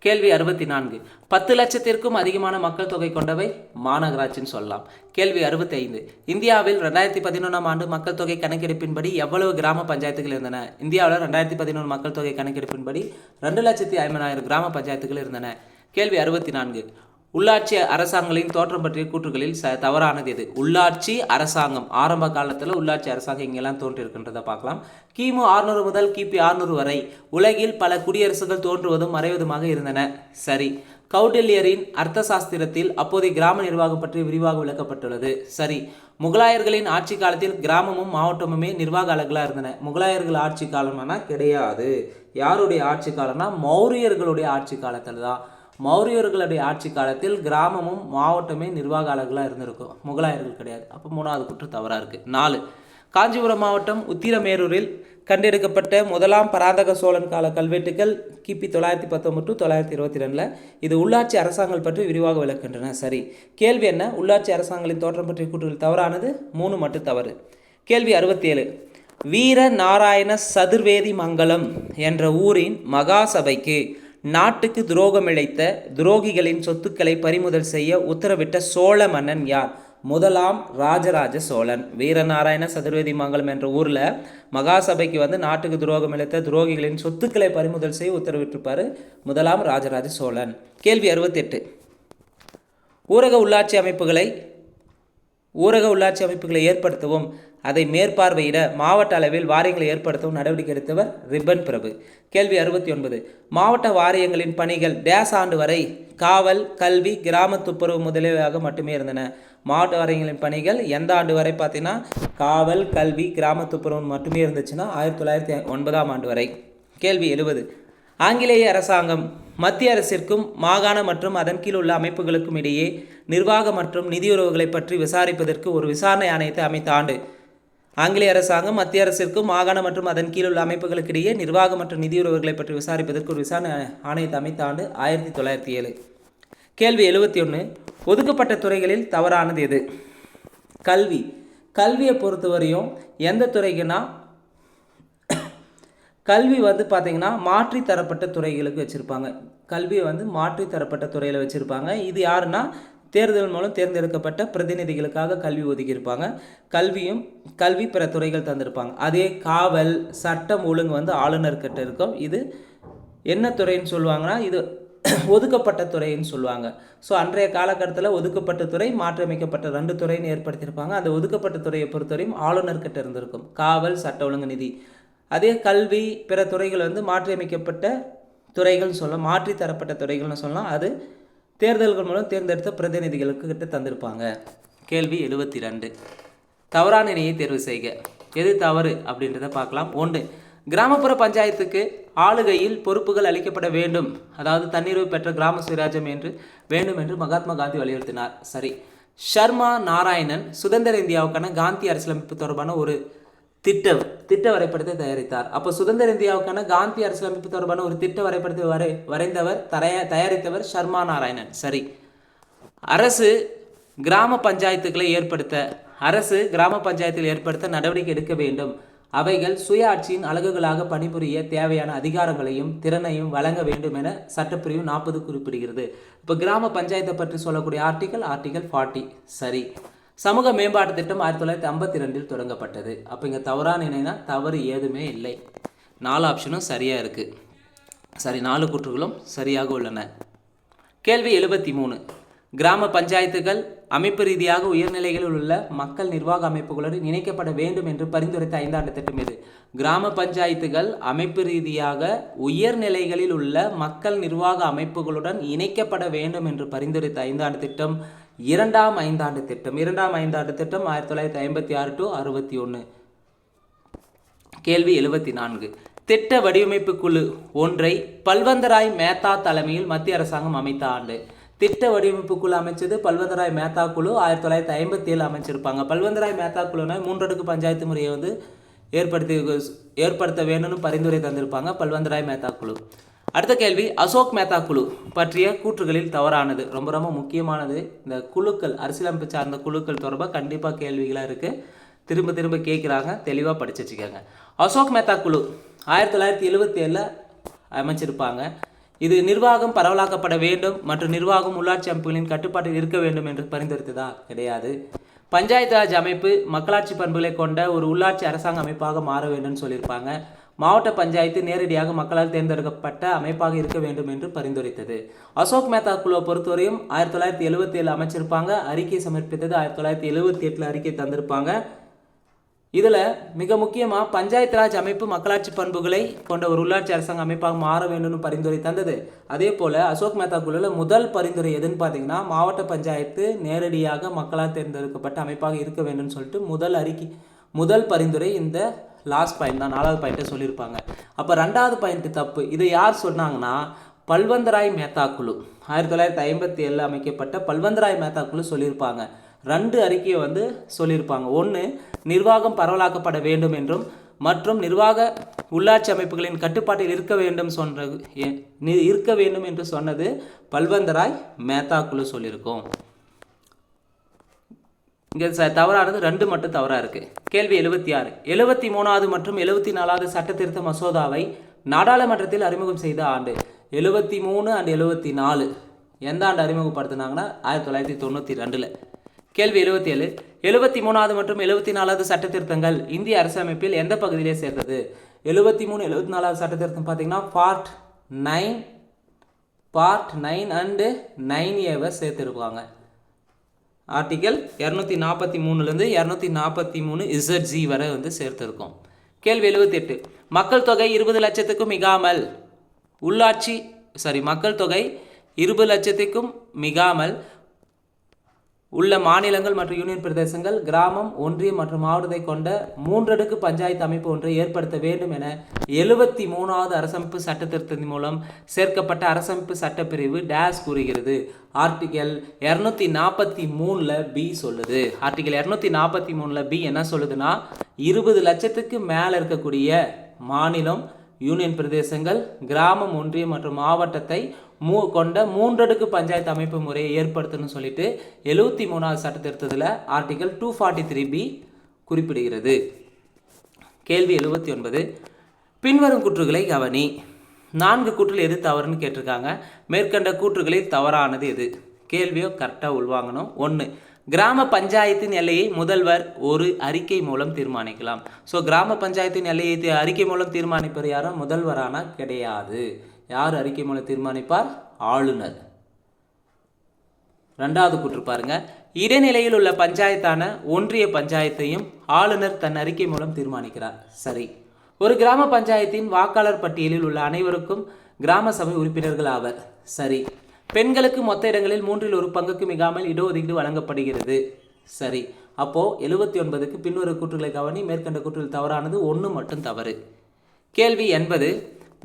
கேள்வி 64. 10 லட்சத்திற்கும் அதிகமான மக்கள் தொகை கொண்டவை மாநகராட்சின்னு சொல்லலாம். கேள்வி 65. இந்தியாவில் 2011ஆம் ஆண்டு மக்கள் தொகை கணக்கெடுப்பின்படி எவ்வளவு கிராம பஞ்சாயத்துகள் இருந்தன? இந்தியாவில் 2011 மக்கள் தொகை கணக்கெடுப்பின்படி 2,50,000 கிராம பஞ்சாயத்துகள் இருந்தன. கேள்வி 64. உள்ளாட்சி அரசாங்கங்களின் தோற்றம் பற்றிய கூற்றுகளில் தவறானது எது? உள்ளாட்சி அரசாங்கம் ஆரம்ப காலத்தில் உள்ளாட்சி அரசாங்கம் இங்கெல்லாம் தோன்றியிருக்கின்றதை பார்க்கலாம். கிமு 600 முதல் கிபி 600 வரை உலகில் பல குடியரசுகள் தோன்றுவதும் மறைவதுமாக இருந்தன. சரி. கௌடில்யரின் அர்த்த சாஸ்திரத்தில் அப்போதைய கிராம நிர்வாகம் பற்றி விரிவாக விளக்கப்பட்டுள்ளது. சரி. முகலாயர்களின் ஆட்சி காலத்தில் கிராமமும் மாவட்டமுமே நிர்வாக அலகுகளாக இருந்தன. முகலாயர்கள் ஆட்சி காலம்னா கிடையாது. யாருடைய ஆட்சி காலம்னா மௌரியர்களுடைய ஆட்சி காலத்தில் தான். மௌரியர்களுடைய ஆட்சி காலத்தில் கிராமமும் மாவட்டமே நிர்வாக அலகுகளாக இருந்திருக்கும். முகலாயர்கள் கிடையாது. அப்போ 3வது குற்று தவறாக இருக்குது. 4. காஞ்சிபுரம் மாவட்டம் உத்திரமேரூரில் கண்டெடுக்கப்பட்ட முதலாம் பராந்தக சோழன் கால கல்வெட்டுகள் கிபி 919 to 922. இது உள்ளாட்சி அரசாங்கங்கள் பற்றி விரிவாக விளக்குகின்றன. சரி. கேள்வி என்ன? உள்ளாட்சி அரசாங்கங்களின் தோற்றம் பற்றிய கூற்றுகள் தவறானது. 3 மட்டும் தவறு. கேள்வி 67. வீர நாராயண சதுர்வேதி மங்கலம் என்ற ஊரின் மகாசபைக்கு நாட்டுக்கு துரோகமிழைத்த துரோகிகளின் சொத்துக்களை பறிமுதல் செய்ய உத்தரவிட்ட சோழ மன்னன் யார்? முதலாம் ராஜராஜ சோழன். வீரநாராயண சதுர்வேதி மங்கலம் என்ற ஊரில் மகாசபைக்கு வந்து நாட்டுக்கு துரோகம் இழைத்த துரோகிகளின் சொத்துக்களை பறிமுதல் செய்ய உத்தரவிட்டிருப்பார் முதலாம் ராஜராஜ சோழன். கேள்வி 68. ஊரக உள்ளாட்சி அமைப்புகளை ஏற்படுத்தவும் அதை மேற்பார்வையிட மாவட்ட அளவில் வாரியங்களை ஏற்படுத்தவும் நடவடிக்கை எடுத்தவர் ரிப்பன் பிரபு. கேள்வி 69. மாவட்ட வாரியங்களின் பணிகள் டேஸ் ஆண்டு வரை காவல், கல்வி, கிராம துப்புரவு முதலியவையாக மட்டுமே இருந்தன. மாவட்ட வாரியங்களின் பணிகள் எந்த ஆண்டு வரை பார்த்தீங்கன்னா காவல், கல்வி, கிராம துப்புரவு மட்டுமே இருந்துச்சுன்னா 1909ஆம் ஆண்டு வரை. கேள்வி 70. ஆங்கிலேய அரசாங்கம் மத்திய அரசிற்கும் மாகாண மற்றும் அதன் கீழ் உள்ள அமைப்புகளுக்கும் இடையே நிர்வாக மற்றும் நிதியுறவுகளை பற்றி விசாரிப்பதற்கு ஒரு விசாரணை ஆணையத்தை அமைத்த ஆண்டு? ஆங்கிலேய அரசாங்கம் மத்திய அரசிற்கும் மாகாண மற்றும் அதன் கீழ் உள்ள அமைப்புகளுக்கு இடையே நிர்வாக மற்றும் நிதியுறவுகளை பற்றி விசாரிப்பதற்கு ஒரு விசாரணை ஆணையத்தை அமைத்த ஆண்டு 1907. கேள்வி 71. ஒதுக்கப்பட்ட துறைகளில் தவறானது எது? கல்வியை பொறுத்தவரையும் எந்த துறைக்குன்னா கல்வி வந்து பார்த்திங்கன்னா மாற்றி தரப்பட்ட துறைகளுக்கு வச்சுருப்பாங்க. கல்வியை வந்து மாற்றி தரப்பட்ட துறையில் வச்சுருப்பாங்க. இது யாருன்னா தேர்தல் மூலம் தேர்ந்தெடுக்கப்பட்ட பிரதிநிதிகளுக்காக கல்வி ஒதுக்கியிருப்பாங்க. கல்வி பிற துறைகள் தந்திருப்பாங்க. அதே காவல், சட்டம் ஒழுங்கு வந்து ஆளுநர்கிட்ட இருக்கும். இது என்ன துறைன்னு சொல்லுவாங்கன்னா இது ஒதுக்கப்பட்ட துறைன்னு சொல்லுவாங்க. ஸோ அன்றைய காலகட்டத்தில் ஒதுக்கப்பட்ட துறை, மாற்றியமைக்கப்பட்ட 2 துறைன்னு ஏற்படுத்தியிருப்பாங்க. அந்த ஒதுக்கப்பட்ட துறையை பொறுத்தவரையும் ஆளுநர்கிட்ட இருந்திருக்கும். காவல், சட்ட ஒழுங்கு, நிதி. அதே கல்வி, பிற துறைகள் வந்து மாற்றியமைக்கப்பட்ட துறைகள்னு சொல்லலாம், மாற்றி தரப்பட்ட துறைகள்னு சொல்லலாம். அது தேர்தல்கள் மூலம் தேர்ந்தெடுத்த பிரதிநிதிகளுக்கு கிட்ட தந்திருப்பாங்க. கேள்வி 72. தவறான இணையை தேர்வு செய்க. எது தவறு அப்படின்றத பார்க்கலாம். 1. கிராமப்புற பஞ்சாயத்துக்கு ஆளுகையில் பொறுப்புகள் அளிக்கப்பட வேண்டும், அதாவது தன்னிறைவு பெற்ற கிராம சுயராஜ்யம் வேண்டும் என்று மகாத்மா காந்தி வலியுறுத்தினார். சரி. ஷர்மா நாராயணன் சுதந்திர இந்தியாவுக்கான காந்தி அரசியலமைப்பு தொடர்பான ஒரு திட்ட வரைபடத்தை தயாரித்தார். அப்போ சுதந்திர இந்தியாவுக்கான காந்தி அரசியலமைப்பு தொடர்பான ஒரு திட்ட வரைபடத்தை தயாரித்தவர் ஷர்மா நாராயணன். சரி. அரசு கிராம பஞ்சாயத்தில் ஏற்படுத்த நடவடிக்கை எடுக்க வேண்டும். அவைகள் சுய ஆட்சியின் அலகுகளாக பணிபுரிய தேவையான அதிகாரங்களையும் திறனையும் வழங்க வேண்டும் என சட்டப்பிரிவு 40 குறிப்பிடுகிறது. இப்போ கிராம பஞ்சாயத்தை பற்றி சொல்லக்கூடிய ஆர்டிகல் 40. சரி. சமூக மேம்பாட்டு திட்டம் 1952 தொடங்கப்பட்டது. அப்போ இங்கே தவறான இணைனா தவறு ஏதுமே இல்லை. 4 ஆப்ஷனும் சரியாக இருக்குது. சரி, 4 கூற்றுகளும் சரியாக உள்ளன. கேள்வி 73. கிராம பஞ்சாயத்துகள் அமைப்பு ரீதியாக உயர்நிலைகளில் உள்ள மக்கள் நிர்வாக அமைப்புகளுடன் இணைக்கப்பட வேண்டும் என்று பரிந்துரைத்த 5ஆண்டு திட்டம் எது? கிராம பஞ்சாயத்துகள் அமைப்பு ரீதியாக உயர்நிலைகளில் உள்ள மக்கள் நிர்வாக அமைப்புகளுடன் இணைக்கப்பட வேண்டும் என்று பரிந்துரைத்த 5ஆண்டு திட்டம் 2ஆம் ஐந்தாண்டு திட்டம். 2ஆம் ஐந்தாண்டு திட்டம் 1956 to 61. கேள்வி 74. திட்ட வடிவமைப்பு குழு ஒன்றை பல்வந்தராய் மேத்தா தலைமையில் மத்திய அரசாங்கம் அமைத்த ஆண்டு. திட்ட வடிவமைப்பு குழு அமைச்சது பல்வந்தராய் மேத்தா குழு 1957 அமைச்சிருப்பாங்க. பல்வந்தராய் மேத்தா குழுனா 3 அடுக்கு பஞ்சாயத்து முறையை வந்து ஏற்படுத்த வேணும்னு பரிந்துரை தந்திருப்பாங்க பல்வந்தராய் மேத்தா குழு. அடுத்த கேள்வி, அசோக் மேத்தா குழு பற்றிய கூற்றுகளில் தவறானது. ரொம்ப ரொம்ப முக்கியமானது. இந்த குழுக்கள், அரசியலமைப்பு சார்ந்த குழுக்கள் தொடர்பாக கண்டிப்பாக கேள்விகளாக இருக்குது. திரும்ப கேட்குறாங்க, தெளிவாக படிச்சு வச்சுக்கோங்க. அசோக் மேத்தா குழு 1977 அமைச்சிருப்பாங்க. இது நிர்வாகம் பரவலாக்கப்பட வேண்டும் மற்றும் நிர்வாகம் உள்ளாட்சி அமைப்புகளின் கட்டுப்பாட்டில் இருக்க வேண்டும் என்று பரிந்துரைத்ததா? கிடையாது. பஞ்சாயத்து ராஜ் அமைப்பு மக்களாட்சி பண்புகளை கொண்ட ஒரு உள்ளாட்சி அரசாங்க அமைப்பாக மாற வேண்டும் சொல்லியிருப்பாங்க. மாவட்ட பஞ்சாயத்து நேரடியாக மக்களால் தேர்ந்தெடுக்கப்பட்ட அமைப்பாக இருக்க வேண்டும் என்று பரிந்துரைத்தது. அசோக் மேத்தா குழுவை பொறுத்தவரையும் 1977 அமைச்சிருப்பாங்க. அறிக்கை சமர்ப்பித்தது 1978 அறிக்கை தந்திருப்பாங்க. இதில் மிக முக்கியமாக பஞ்சாயத்து ராஜ் அமைப்பு மக்களாட்சி பண்புகளை கொண்ட ஒரு உள்ளாட்சி அரசாங்க அமைப்பாக மாற வேண்டும்னு பரிந்துரை தந்தது. அதே போல் அசோக் மேத்தா குழுவில் முதல் பரிந்துரை எதுன்னு பார்த்தீங்கன்னா, மாவட்ட பஞ்சாயத்து நேரடியாக மக்களால் தேர்ந்தெடுக்கப்பட்ட அமைப்பாக இருக்க வேண்டும்னு சொல்லிட்டு முதல் பரிந்துரை இந்த லாஸ்ட் பாயிண்ட் தான், 4வது பாயிண்ட்டை சொல்லியிருப்பாங்க. அப்போ 2வது பாயிண்ட் தப்பு. இதை யார் சொன்னாங்கன்னா, பல்வந்தராய் மேத்தா குழு 1957 அமைக்கப்பட்ட பல்வந்தராய் மேத்தா குழு சொல்லியிருப்பாங்க. 2 அறிக்கையை வந்து சொல்லியிருப்பாங்க. ஒன்று, நிர்வாகம் பரவலாக்கப்பட வேண்டும் என்றும், மற்றும் நிர்வாக உள்ளாட்சி அமைப்புகளின் கட்டுப்பாட்டில் இருக்க வேண்டும் என்று சொன்னது பல்வந்தராய் மேத்தா குழு சொல்லியிருக்கோம். இங்கே தவறானது 2 மட்டும் தவறாக இருக்குது. கேள்வி 76. 73வது மற்றும் 74வது சட்ட திருத்த மசோதாவை நாடாளுமன்றத்தில் அறிமுகம் செய்த ஆண்டு. 73 and 74 எந்த ஆண்டு அறிமுகப்படுத்தினாங்கன்னா 1992. கேள்வி 77. 73வது மற்றும் 74வது சட்ட திருத்தங்கள் இந்திய அரசமைப்பில் எந்த பகுதியிலே சேர்ந்தது? 73, 74வது சட்ட திருத்தம் பார்த்தீங்கன்னா பார்ட் 9 and 9A சேர்த்திருப்பாங்க. ஆர்டிகல் 243 243 ZG வரை வந்து சேர்த்திருக்கோம். கேள்வி 78. மக்கள் தொகை 20 லட்சத்துக்கும் மிகாமல் மக்கள் தொகை 20 லட்சத்துக்கும் மிகாமல் உள்ள மாநிலங்கள் மற்றும் யூனியன் பிரதேசங்கள் கிராமம், ஒன்றியம் மற்றும் மாவட்டத்தை கொண்ட 3 அடுக்கு பஞ்சாயத்து அமைப்பு ஒன்றை ஏற்படுத்த வேண்டும் என 73வது அரசமைப்பு சட்ட திருத்தத்தின் மூலம் சேர்க்கப்பட்ட அரசமைப்பு சட்டப்பிரிவு டேஸ் கூறுகிறது. ஆர்டிகல் 243 பி சொல்லுது. ஆர்டிகல் 243 பி என்ன சொல்லுதுன்னா, 20 லட்சத்துக்கு மேலே இருக்கக்கூடிய மாநிலம், யூனியன் பிரதேசங்கள், கிராமம், ஒன்றியம் மற்றும் மாவட்டத்தை கொண்ட 3 அடுக்கு பஞ்சாயத்து அமைப்பு முறையை ஏற்படுத்தணும்னு சொல்லிட்டு 73வது சட்ட திருத்தத்தில் ஆர்டிகல் 243B குறிப்பிடுகிறது. கேள்வி 79. பின்வரும் கூற்றுகளை கவனி. 4 கூற்றுகள் எது தவறுன்னு கேட்டிருக்காங்க. மேற்கண்ட கூற்றுகளில் தவறானது எது? கேள்வியோ கரெக்டாக உள்வாங்கணும். 1. கிராம பஞ்சாயத்தின் எல்லையை முதல்வர் ஒரு அறிக்கை மூலம் தீர்மானிக்கலாம். ஸோ கிராம பஞ்சாயத்தின் எல்லையை அறிக்கை மூலம் தீர்மானிப்பது யாரும் முதல்வரான கிடையாது. யார் அறிக்கை மூலம் தீர்மானிப்பார்? ஆளுநர். ரெண்டாவது கூற்று பாருங்க, இடைநிலையில் உள்ள பஞ்சாயத்தான ஒன்றிய பஞ்சாயத்தையும் ஆளுநர் தன் அறிக்கை மூலம் தீர்மானிக்கிறார். சரி. ஒரு கிராம பஞ்சாயத்தின் வாக்காளர் பட்டியலில் உள்ள அனைவருக்கும் கிராம சபை உறுப்பினர்கள் ஆவர். சரி. பெண்களுக்கு மொத்த இடங்களில் 1/3 மிகாமல் இடஒதுக்கீடு வழங்கப்படுகிறது. சரி. அப்போ 79க்கு பின்வரும் கூற்றுகளை கவனி. மேற்கண்ட கூற்றுகள் தவறானது, 1 மட்டும் தவறு. கேள்வி 80,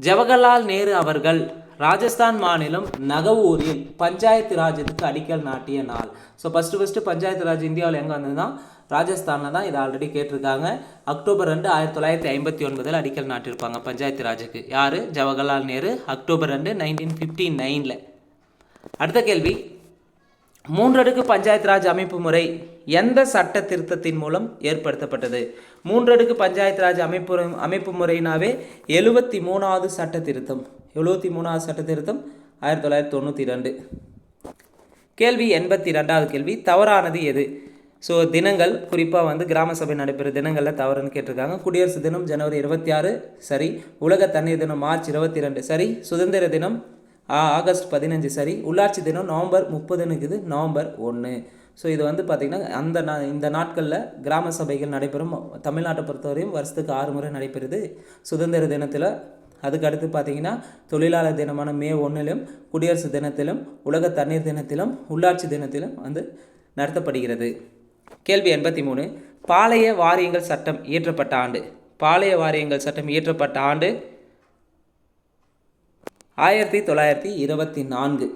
ஜவஹர்லால் நேரு அவர்கள் ராஜஸ்தான் மாநிலம் நகவூரில் பஞ்சாயத்து ராஜுக்கு அடிக்கல் நாட்டிய நாள். ஸோ ஃபஸ்ட்டு பஞ்சாயத்து ராஜ் இந்தியாவில் எங்கே வந்ததுன்னா ராஜஸ்தானில் தான். இதை ஆல்ரெடி கேட்டிருக்காங்க. அக்டோபர் 2, 1959 அடிக்கல் நாட்டியிருப்பாங்க பஞ்சாயத்து ராஜுக்கு. யார்? ஜவஹர்லால் நேரு. அக்டோபர் 2, 1959. அடுத்த கேள்வி, 3 அடுக்கு பஞ்சாயத்து ராஜ் அமைப்பு முறை எந்த சட்ட திருத்தத்தின் மூலம் ஏற்படுத்தப்பட்டது? 3 அடுக்கு பஞ்சாயத்து ராஜ் அமைப்பு முறையினாவே 73வது சட்ட திருத்தம். 73வது சட்ட திருத்தம் 1992. கேள்வி 82வது கேள்வி, தவறானது எது? ஸோ தினங்கள் குறிப்பாக கிராம சபை நடைபெற தினங்களில் தவறுன்னு கேட்டிருக்காங்க. குடியரசு தினம் ஜனவரி 26, சரி. உலக தண்ணீர் தினம் மார்ச் 22, சரி. சுதந்திர தினம் ஆகஸ்ட் 15, சரி. உள்ளாட்சி தினம் நவம்பர் 30, நவம்பர் 1. ஸோ இது பார்த்திங்கன்னா இந்த நாட்களில் கிராம சபைகள் நடைபெறும். தமிழ்நாட்டை பொறுத்தவரையும் வருஷத்துக்கு 6 முறை நடைபெறுது. சுதந்திர தினத்தில், அதுக்கு அடுத்து பார்த்திங்கன்னா தொழிலாளர் தினமான மே 1லும், குடியரசு தினத்திலும், உலக தண்ணீர் தினத்திலும், உள்ளாட்சி தினத்திலும் நடத்தப்படுகிறது. கேள்வி 83, பாளைய வாரியங்கள் சட்டம் இயற்றப்பட்ட ஆண்டு. பாளைய வாரியங்கள் சட்டம் இயற்றப்பட்ட ஆண்டு 1924.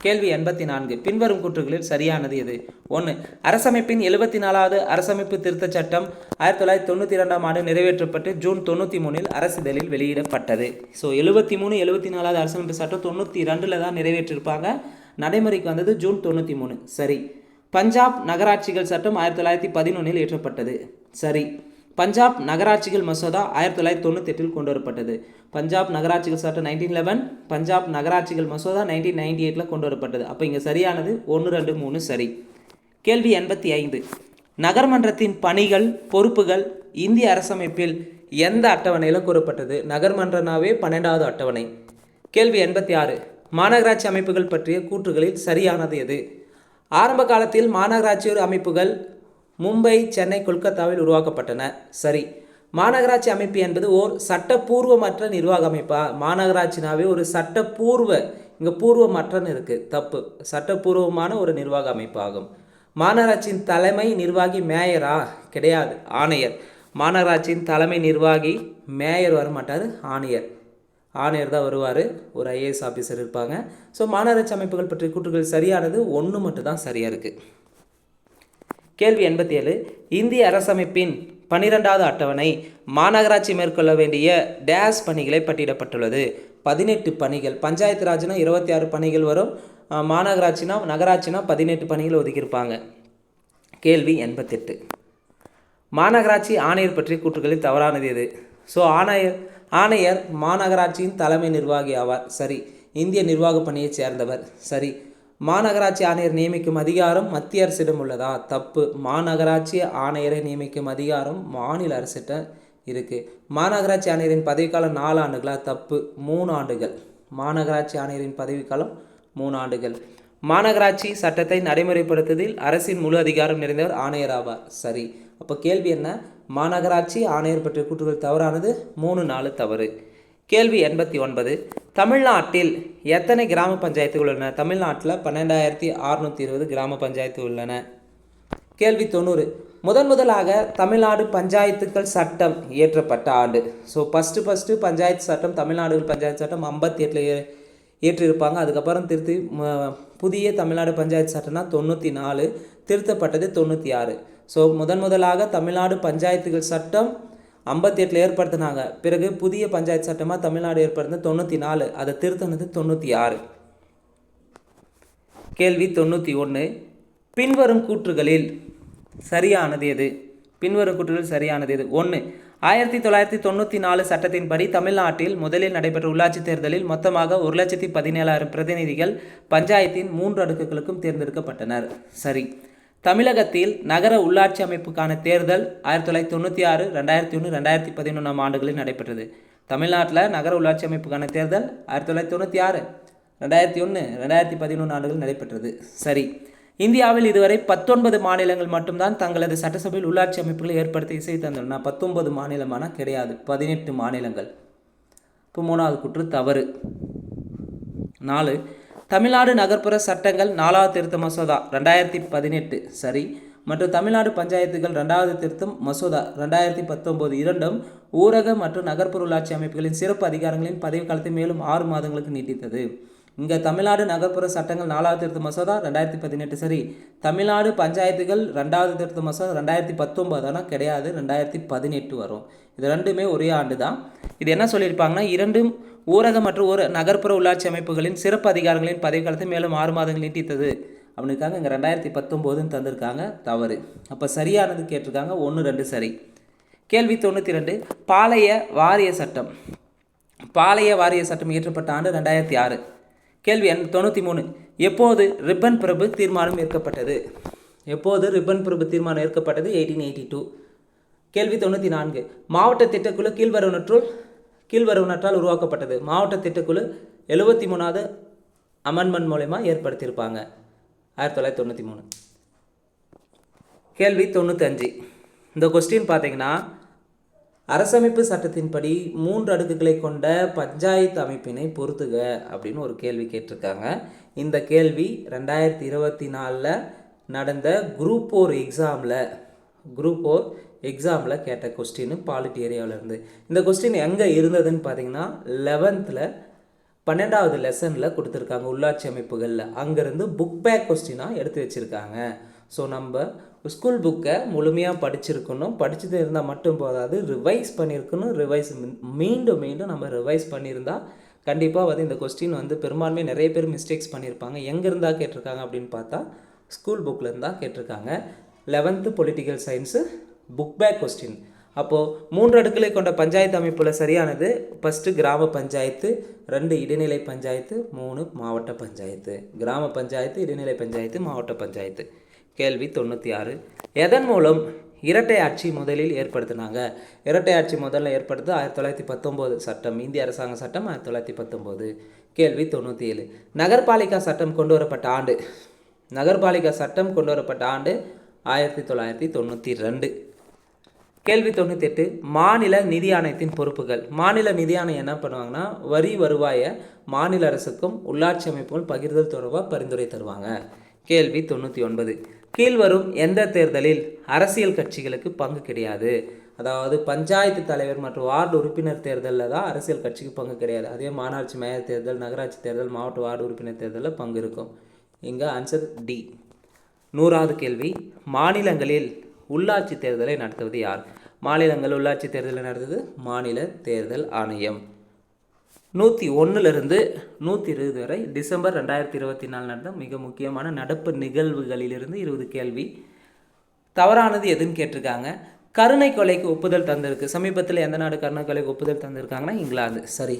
கேள்வி 84, பின்வரும் கூற்றுகளில் சரியானது எது? 1, அரசமைப்பின் 74வது அரசமைப்பு திருத்தச் சட்டம் 1992ஆம் ஆண்டு நிறைவேற்றப்பட்டு ஜூன் 93 அரசிதழில் வெளியிடப்பட்டது. ஸோ 73, 74வது அரசமைப்பு சட்டம் 92 தான் நிறைவேற்றிருப்பாங்க. நடைமுறைக்கு வந்தது ஜூன் 93. சரி. பஞ்சாப் நகராட்சிகள் சட்டம் 1911 இயற்றப்பட்டது. சரி. பஞ்சாப் நகராட்சிகள் மசோதா 1998 கொண்டு வரப்பட்டது. பஞ்சாப் நகராட்சிகள் சட்டம் 1911, பஞ்சாப் நகராட்சிகள் மசோதா 1998 கொண்டு வரப்பட்டது. அப்போ இங்கே சரியானது 1, 2, 3 சரி. கேள்வி 85, நகர்மன்றத்தின் பணிகள் பொறுப்புகள் இந்திய அரசமைப்பில் எந்த அட்டவணையில் கூறப்பட்டது? நகர்மன்றனாவே 12வது அட்டவணை. கேள்வி 86, மாநகராட்சி அமைப்புகள் பற்றிய கூற்றுகளில் சரியானது எது? ஆரம்ப காலத்தில் மாநகராட்சி அமைப்புகள் மும்பை, சென்னை, கொல்கத்தாவில் உருவாக்கப்பட்டன. சரி. மாநகராட்சி அமைப்பு என்பது ஓர் சட்டப்பூர்வமற்ற நிர்வாக அமைப்பா? மாநகராட்சினாவே ஒரு சட்டப்பூர்வ, இங்கே பூர்வமற்றன்னு இருக்குது, தப்பு. சட்டப்பூர்வமான ஒரு நிர்வாக அமைப்பு ஆகும். மாநகராட்சியின் தலைமை நிர்வாகி மேயரா? கிடையாது, ஆணையர். மாநகராட்சியின் தலைமை நிர்வாகி மேயர் வரமாட்டார், ஆணையர். ஆணையர் தான் வருவார். ஒரு ஐஏஎஸ் ஆஃபீஸர் இருப்பாங்க. ஸோ மாநகராட்சி அமைப்புகள் பற்றிய கூற்றுகள் சரியானது 1 மட்டும் தான் சரியாக இருக்குது. கேள்வி 87, இந்திய அரசமைப்பின் 12வது அட்டவணை மாநகராட்சி மேற்கொள்ள வேண்டிய டேஸ் பணிகளை பட்டியலிடப்பட்டுள்ளது. 18 பணிகள். பஞ்சாயத்து ராஜ்னா 26 பணிகள் வரும். மாநகராட்சினா, நகராட்சினா 18 பணிகள் ஒதுக்கியிருப்பாங்க. கேள்வி 88, மாநகராட்சி ஆணையர் பற்றிய கூற்றுகளில் தவறானது எது? ஸோ ஆணையர் மாநகராட்சியின் தலைமை நிர்வாகி ஆவார். சரி. இந்திய நிர்வாக பணியை சேர்ந்தவர். சரி. மாநகராட்சி ஆணையர் நியமிக்கும் அதிகாரம் மத்திய அரசிடம் உள்ளதா? தப்பு. மாநகராட்சி ஆணையரை நியமிக்கும் அதிகாரம் மாநில அரசிட்ட இருக்குது. மாநகராட்சி ஆணையரின் பதவிக்காலம் 4 ஆண்டுகளா? தப்பு, 3 ஆண்டுகள். மாநகராட்சி ஆணையரின் பதவிக்காலம் 3 ஆண்டுகள். மாநகராட்சி சட்டத்தை நடைமுறைப்படுத்துவதில் அரசின் முழு அதிகாரம் நிறைந்தவர் ஆணையர் ஆவார். சரி. அப்போ கேள்வி என்ன? மாநகராட்சி ஆணையர் பற்றிய கூற்றுகள் தவறானது, 3, 4 தவறு. கேள்வி 89, தமிழ்நாட்டில் எத்தனை கிராம பஞ்சாயத்துகள் உள்ளன? தமிழ்நாட்டில் 12,620 கிராம பஞ்சாயத்து உள்ளன. கேள்வி 90, முதலாக தமிழ்நாடு பஞ்சாயத்துக்கள் சட்டம் இயற்றப்பட்ட ஆண்டு. ஸோ ஃபஸ்ட்டு பஞ்சாயத்து சட்டம், தமிழ்நாடு பஞ்சாயத்து சட்டம் 58 இயற்றியிருப்பாங்க. அதுக்கப்புறம் திருத்தி புதிய தமிழ்நாடு பஞ்சாயத்து சட்டம்னா 94, திருத்தப்பட்டது 96. ஸோ முதலாக தமிழ்நாடு பஞ்சாயத்துகள் சட்டம் 58 ஏற்படுத்தினாங்க. பிறகு புதிய பஞ்சாயத்து சட்டமாக தமிழ்நாடு ஏற்படுத்தினது 94, அதை திருத்தினது 96. கேள்வி 91, பின்வரும் கூற்றுகளில் சரியானது எது? 1, 1994 சட்டத்தின்படி தமிழ்நாட்டில் முதலில் நடைபெற்ற உள்ளாட்சி தேர்தலில் மொத்தமாக 1,17,000 பிரதிநிதிகள் பஞ்சாயத்தின் 3 அடுக்குகளுக்கும் தேர்ந்தெடுக்கப்பட்டனர். சரி. தமிழகத்தில் நகர உள்ளாட்சி அமைப்புக்கான தேர்தல் 1996, 2001, 2011 ஆண்டுகளில் நடைபெற்றது. தமிழ்நாட்டில் நகர உள்ளாட்சி அமைப்புக்கான தேர்தல் 1996, 2001 2011 ஆண்டுகள் நடைபெற்றது. சரி. இந்தியாவில் இதுவரை 19 மாநிலங்கள் மட்டும்தான் தங்களது சட்டசபையில் உள்ளாட்சி அமைப்புகளை ஏற்படுத்தி இசை தந்துள்ளன. 19 மாநிலமான கிடையாது, 18 மாநிலங்கள். இப்போ 3வது கூற்று தவறு. 4. தமிழ்நாடு நகர்ப்புற சட்டங்கள் 4வது திருத்த மசோதா 2018 சரி மற்றும் தமிழ்நாடு பஞ்சாயத்துகள் 2வது திருத்தம் மசோதா 2019 இரண்டும் ஊரக மற்றும் நகர்ப்புற உள்ளாட்சி அமைப்புகளின் சிறப்பு அதிகாரங்களின் பதவிக்காலத்தை மேலும் 6 மாதங்களுக்கு நீட்டித்தது. இங்கே தமிழ்நாடு நகர்ப்புற சட்டங்கள் 4வது திருத்த மசோதா 2018 சரி, தமிழ்நாடு பஞ்சாயத்துகள் 2வது திருத்த மசோதா 2019 ஆனால் கிடையாது, 2018 வரும். இது ரெண்டுமே ஒரே ஆண்டு தான். இது என்ன சொல்லியிருப்பாங்கன்னா, இரண்டும் ஊரக மற்றும் நகர்ப்புற உள்ளாட்சி அமைப்புகளின் சிறப்பு அதிகாரங்களின் பதவிக்காலத்தை மேலும் 6 மாதங்கள் நீட்டித்தது அப்படின்னுக்காங்க. இங்கே 2019 தந்திருக்காங்க, தவறு. அப்போ சரியானது கேட்டிருக்காங்க 1, 2 சரி. கேள்வி 92. பாளைய வாரிய சட்டம். பாளைய வாரிய சட்டம் இயற்றப்பட்ட ஆண்டு 2006. கேள்வி 93. எப்போது ரிப்பன் பிரபு தீர்மானம் ஏற்கப்பட்டது? எப்போது ரிப்பன் பிரபு தீர்மானம் ஏற்கப்பட்டது? 1882. கேள்வி 94. மாவட்ட திட்டக்குழு கீழ்வருவனற்றால் உருவாக்கப்பட்டது. மாவட்ட திட்டக்குழு 73வது அமெண்ட்மெண்ட் மூலமா ஏற்படுத்தியிருப்பாங்க 1993. கேள்வி 95. இந்த கொஸ்டின் பார்த்தீங்கன்னா, அரசமைப்பு சட்டத்தின்படி 3 அடுக்குகளை கொண்ட பஞ்சாயத்து அமைப்பினை பொறுத்துக அப்படின்னு ஒரு கேள்வி கேட்டிருக்காங்க. இந்த கேள்வி 2024 நடந்த குரூப் 4 எக்ஸாமில் கேட்ட கொஸ்டின் பாலிட்டி ஏரியாவிலேருந்து. இந்த கொஸ்டின் எங்கே இருந்ததுன்னு பார்த்தீங்கன்னா 11th 12வது லெசனில் கொடுத்துருக்காங்க உள்ளாட்சி அமைப்புகளில். அங்கேருந்து புக் பேக் கொஸ்டினாக எடுத்து வச்சுருக்காங்க. ஸோ நம்ம ஸ்கூல் புக்கை முழுமையாக படிச்சிருக்கணும். படிச்சுட்டு இருந்தால் மட்டும் போதாது, ரிவைஸ் பண்ணியிருக்கணும். மீண்டும் நம்ம ரிவைஸ் பண்ணியிருந்தால் கண்டிப்பாக இந்த கொஸ்டின் பெரும்பான்மை நிறைய பேர் மிஸ்டேக்ஸ் பண்ணியிருப்பாங்க. எங்கேருந்தா கேட்டிருக்காங்க அப்படின்னு பார்த்தா ஸ்கூல் புக்கில் இருந்தால் கேட்டிருக்காங்க. 11th political science book back question. அப்போது 3 அடுக்குகளை கொண்ட பஞ்சாயத்து அமைப்பில் சரியானது ஃபஸ்ட்டு கிராம பஞ்சாயத்து, 2 இடைநிலை பஞ்சாயத்து, 3 மாவட்ட பஞ்சாயத்து. கிராம பஞ்சாயத்து, இடைநிலை பஞ்சாயத்து, மாவட்ட பஞ்சாயத்து. கேள்வி 96. எதன் மூலம் இரட்டை ஆட்சி முதலில் ஏற்படுத்தினாங்க? இரட்டை ஆட்சி முதல்ல ஏற்படுத்து 1919 சட்டம், இந்திய அரசாங்க சட்டம் 1919. கேள்வி 97. நகர்பாலிகா சட்டம் கொண்டு வரப்பட்ட ஆண்டு? நகர்பாலிகா சட்டம் கொண்டு வரப்பட்ட ஆண்டு 1992. கேள்வி 98. மாநில நிதி ஆணையத்தின் பொறுப்புகள். மாநில நிதி ஆணையம் என்ன பண்ணுவாங்கன்னா, வரி வருவாயை மாநில அரசுக்கும் உள்ளாட்சி அமைப்புகள் பகிர்தல் தொடர்பாக பரிந்துரை தருவாங்க. கேள்வி 99. கீழ்வரும் எந்த தேர்தலில் அரசியல் கட்சிகளுக்கு பங்கு கிடையாது? அதாவது பஞ்சாயத்து தலைவர் மற்றும் வார்டு உறுப்பினர் தேர்தலில் தான் அரசியல் கட்சிக்கு பங்கு கிடையாது. அதே மாநகராட்சி மேயர் தேர்தல், நகராட்சி தேர்தல், மாவட்ட வார்டு உறுப்பினர் தேர்தலில் பங்கு இருக்கும். இங்கே ஆன்சர் டி. 100வது கேள்வி. மாநிலங்களில் உள்ளாட்சி தேர்தலை நடத்துவது யார்? மாநிலங்கள் உள்ளாட்சி தேர்தலை நடத்துவது மாநில தேர்தல் ஆணையம். 101 120 வரை டிசம்பர் 2024 நடந்த மிக முக்கியமான நடப்பு நிகழ்வுகளிலிருந்து 20 கேள்வி. தவறானது எதுன்னு கேட்டிருக்காங்க. கருணை கொலைக்கு ஒப்புதல் தந்திருக்கு. சமீபத்தில் எந்த நாடு கருணை கொலைக்கு ஒப்புதல் தந்திருக்காங்கன்னா இங்கிலாந்து. சரி.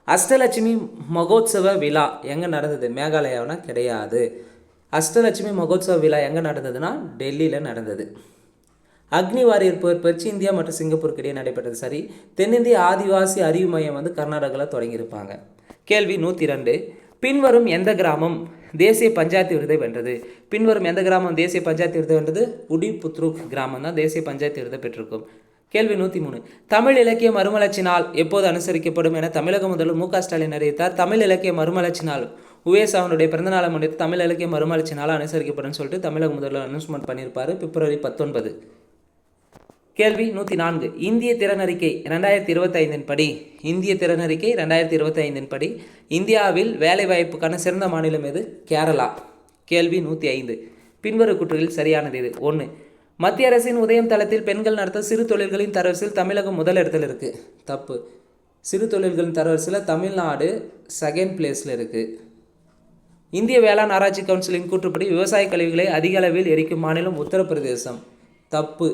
அஷ்டலட்சுமி மகோத்சவ விழா எங்கே நடந்தது? மேகாலயாவுனா கிடையாது. அஷ்டலட்சுமி மகோத்சவ விழா எங்கே நடந்ததுன்னா டெல்லியில் நடந்தது. அக்னி வாரியர் போர் பயிற்சி இந்தியா மற்றும் சிங்கப்பூருக்கு இடையே நடைபெற்றது. சரி. தென்னிந்திய ஆதிவாசி அறிவு மையம் கர்நாடகாவில் தொடங்கியிருப்பாங்க. கேள்வி 102. பின்வரும் எந்த கிராமம் தேசிய பஞ்சாயத்து விருதை வென்றது? பின்வரும் எந்த கிராமம் தேசிய பஞ்சாயத்து விருதை வென்றது? உடி புத்ருக் கிராமம் தான் தேசிய பஞ்சாயத்து விருதை பெற்றிருக்கும். கேள்வி 103. தமிழ் இலக்கிய மறுமலர்ச்சி நாள் எப்போது அனுசரிக்கப்படும் என தமிழக முதல்வர் மு க ஸ்டாலின் அறிவித்தார். தமிழ் இலக்கிய மறுமலர்ச்சி நாள் உவேசாவனுடைய பிறந்தநாளை முன்னிட்டு தமிழ் இலக்கிய மறுமலர்ச்சி நாள் அனுசரிக்கப்படும் சொல்லிட்டு தமிழக முதல்வர் அனௌன்ஸ்மெண்ட் பண்ணியிருப்பார் பிப்ரவரி 19. கேள்வி 104. இந்திய திறனறிக்கை 2025 படி இந்திய 2025 இந்தியாவில் வேலைவாய்ப்புக்கான சிறந்த மாநிலம் எது? கேரளா. கேள்வி 105. பின்வரும் கூற்றுகளில் சரியானது எது? 1. மத்திய அரசின் உதயம் தளத்தில் பெண்கள் நடத்த சிறு தொழில்களின் தரவரிசையில் தமிழகம் முதல் இடத்துல இருக்குது. தப்பு. சிறு தொழில்களின் தரவரிசையில் தமிழ்நாடு செகண்ட் பிளேஸில் இருக்குது. இந்திய வேளாண் ஆராய்ச்சி கவுன்சிலின் கூற்றுப்படி விவசாய கழிவுகளை அதிக அளவில் எரிக்கும் மாநிலம் உத்தரப்பிரதேசம். தப்பு.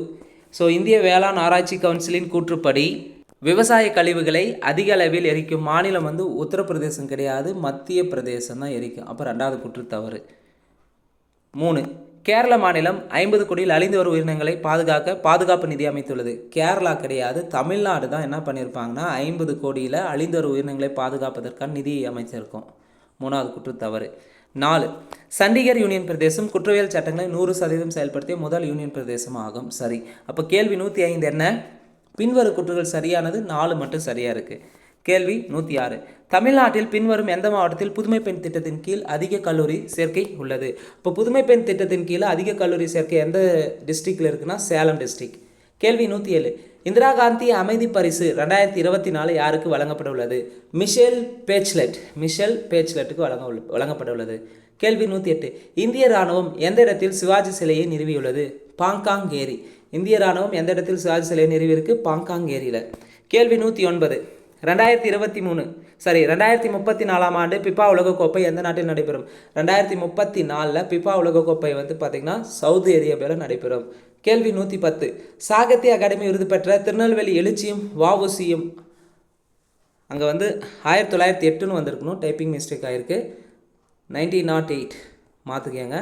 ஸோ இந்திய வேளாண் ஆராய்ச்சி கவுன்சிலின் கூற்றுப்படி விவசாய கழிவுகளை அதிக அளவில் எரிக்கும் மாநிலம் உத்தரப்பிரதேசம் கிடையாது, மத்திய பிரதேசம் தான் எரிக்கும். அப்போ 2வது கூற்று தவறு. 3. கேரள மாநிலம் 50 கோடியில் அழிந்து வரும் உயிரினங்களை பாதுகாப்பு நிதி அமைத்துள்ளது. கேரளா கிடையாது, தமிழ்நாடு தான் என்ன பண்ணியிருப்பாங்கன்னா 50 கோடியில் அழிந்து வரும் உயிரினங்களை பாதுகாப்பதற்கான நிதியை அமைச்சிருக்கும். மூணாவது கூற்று தவறு. 4. சண்டிகர் யூனியன் பிரதேசம் குற்றவியல் சட்டங்களை 100% செயல்படுத்திய முதல் யூனியன் பிரதேசம் ஆகும். சரி. அப்போ கேள்வி 105 என்ன? பின்வரும் கூற்றுகள் சரியானது, 4 மட்டும் சரியாக இருக்குது. கேள்வி 106. தமிழ்நாட்டில் பின்வரும் எந்த மாவட்டத்தில் புதுமை பெண் திட்டத்தின் கீழ் அதிக கல்லூரி சேர்க்கை உள்ளது? இப்போ புதுமை பெண் திட்டத்தின் கீழே அதிக கல்லூரி சேர்க்கை எந்த டிஸ்ட்ரிக்டில் இருக்குன்னா சேலம் டிஸ்ட்ரிக்ட். கேள்வி 107. இந்திரா காந்தி அமைதி பரிசு 2024 யாருக்கு வழங்கப்பட உள்ளது? மிஷேல் பேச்லெட்டுக்கு வழங்கப்பட உள்ளது. கேள்வி 108. இந்திய இராணுவம் எந்த இடத்தில் சிவாஜி சிலையை நிறுவியுள்ளது? பாங்காங் ஏரி. இந்திய இராணுவம் எந்த இடத்தில் சிவாஜி சிலையை நிறுவியிருக்கு? பாங்காங் ஏரியில். கேள்வி 109. 2034 ஆண்டு பிபா உலகக்கோப்பை எந்த நாட்டில் நடைபெறும்? 2034 பிபா உலகக்கோப்பை பார்த்திங்கன்னா சவுதி அரேபியாவில் நடைபெறும். கேள்வி 110. சாகித்ய அகாடமி விருது பெற்ற திருநெல்வேலி எழுச்சியும் வஉசியும் அங்கே 1908ன்னு வந்திருக்கணும், டைப்பிங் மிஸ்டேக் ஆகிருக்கு, 1908 மாற்றுக்கங்க.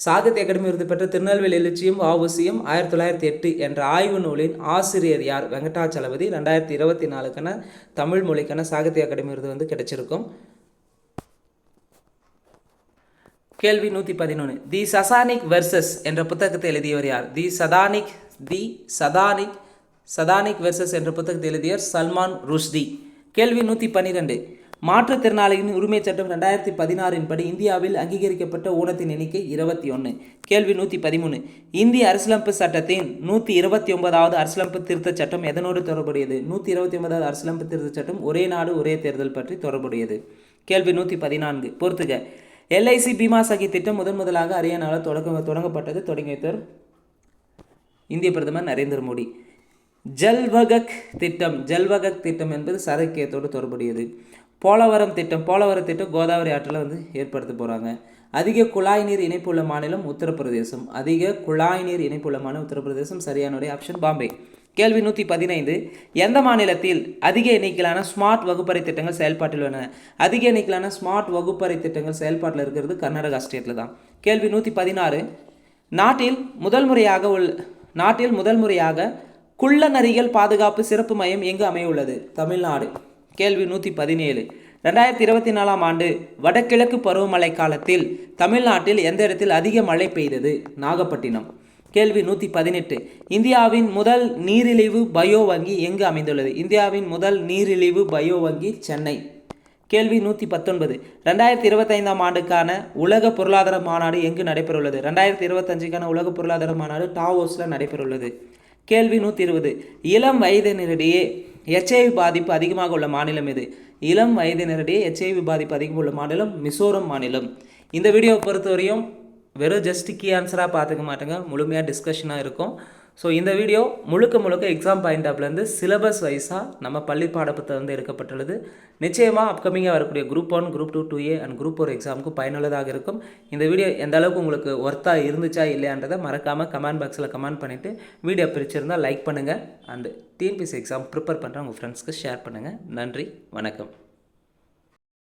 சாகித்ய அகாடமி விருது பெற்ற திருநெல்வேலி எழுச்சியும் வஉசியும் 1908 என்ற ஆய்வு நூலின் ஆசிரியர் யார்? வெங்கடாச்சலபதி. 2024க்கான தமிழ் மொழிக்கான சாகித்ய அகாடமி விருது கிடைச்சிருக்கும். கேள்வி 111. தி சசானிக் வெர்சஸ் என்ற புத்தகத்தை எழுதியவர் யார்? தி சதானிக் வெர்சஸ் என்ற புத்தகத்தை எழுதியவர் சல்மான் ருஷ்டி. கேள்வி 112. மாற்றுத்திறனாளிகளின் உரிமை சட்டம் 2016 படி இந்தியாவில் அங்கீகரிக்கப்பட்ட ஊனத்தின் எண்ணிக்கை 21. கேள்வி 113. இந்திய அரசியலமைப்பு சட்டத்தின் 129வது அரசியலமைப்பு திருத்தச் சட்டம் எதனோடு தொடர்புடையது? 129வது அரசியலமைப்பு திருத்தச் சட்டம் ஒரே நாடு ஒரே தேர்தல் பற்றி தொடர்புடையது. கேள்வி 114. பொறுத்துக. LIC பீமா சகி திட்டம் முதலாக ஹரியானாவில் தொடங்கப்பட்டது. தொடங்கி வைத்தவர் இந்திய பிரதமர் நரேந்திர மோடி. ஜல்வகக் திட்டம் என்பது சரக்கியத்தோடு தொடர்புடையது. போலவரம் திட்டம் கோதாவரி ஆற்றில் ஏற்படுத்த போகிறாங்க. அதிக குழாய் நீர் இணைப்பு உள்ள மாநிலம் உத்தரப்பிரதேசம். சரியானுடைய ஆப்ஷன் பாம்பே. கேள்வி 115. எந்த மாநிலத்தில் அதிக எண்ணிக்கையிலான ஸ்மார்ட் வகுப்பறை திட்டங்கள் செயல்பாட்டில் உள்ளன? அதிக எண்ணிக்கையிலான ஸ்மார்ட் வகுப்பறை திட்டங்கள் செயல்பாட்டில் இருக்கிறது கர்நாடகா ஸ்டேட்டில் தான். கேள்வி 116. நாட்டில் முதல் முறையாக குள்ள நரிகள் பாதுகாப்பு சிறப்பு மையம் எங்கு அமைய உள்ளது? தமிழ்நாடு. கேள்வி 117. 2024 ஆண்டு வடகிழக்கு பருவமழை காலத்தில் தமிழ்நாட்டில் எந்த இடத்தில் அதிக மழை பெய்தது? நாகப்பட்டினம். கேள்வி 118. இந்தியாவின் முதல் நீரிழிவு பயோ வங்கி எங்கு அமைந்துள்ளது? இந்தியாவின் முதல் நீரிழிவு பயோ வங்கி சென்னை. கேள்வி 119. 2025 ஆண்டுக்கான உலக பொருளாதார மாநாடு எங்கு நடைபெறவுள்ளது? 2025க்கான உலக பொருளாதார மாநாடு டாவோஸில் நடைபெறவுள்ளது. கேள்வி 120. இளம் வயதினரிடையே HIV பாதிப்பு அதிகமாக உள்ள மாநிலம் எது? இளம் வயதினரிடையே HIV பாதிப்பு அதிகம் உள்ள மாநிலம் மிசோரம் மாநிலம். இந்த வீடியோவை பொறுத்தவரையும் வெறும் ஜஸ்ட் கீ ஆன்சராக பார்த்துக்க மாட்டேங்க, முழுமையாக டிஸ்கஷனாக இருக்கும். ஸோ இந்த வீடியோ முழுக்க எக்ஸாம் பாயிண்ட் ஆஃப்லேருந்து சிலபஸ் வைஸாக நம்ம பள்ளி பாடப்புத்தகம் எடுக்கப்பட்டுள்ளது. நிச்சயமாக அப்கமிங்காக வரக்கூடிய Group 1, Group 2, 2A and Group 4 எக்ஸாமுக்கு பயனுள்ளதாக இருக்கும். இந்த வீடியோ எந்த அளவுக்கு உங்களுக்கு ஒர்த்தாக இருந்துச்சா இல்லையான்றதை மறக்காமல் கமெண்ட் பாக்ஸில் கமெண்ட் பண்ணிவிட்டு வீடியோ பிடிச்சிருந்தால் லைக் பண்ணுங்கள். அண்டு TNPSC எக்ஸாம் ப்ரிப்பேர் பண்ணுற உங்கள் ஃப்ரெண்ட்ஸ்க்கு ஷேர் பண்ணுங்கள். நன்றி, வணக்கம்.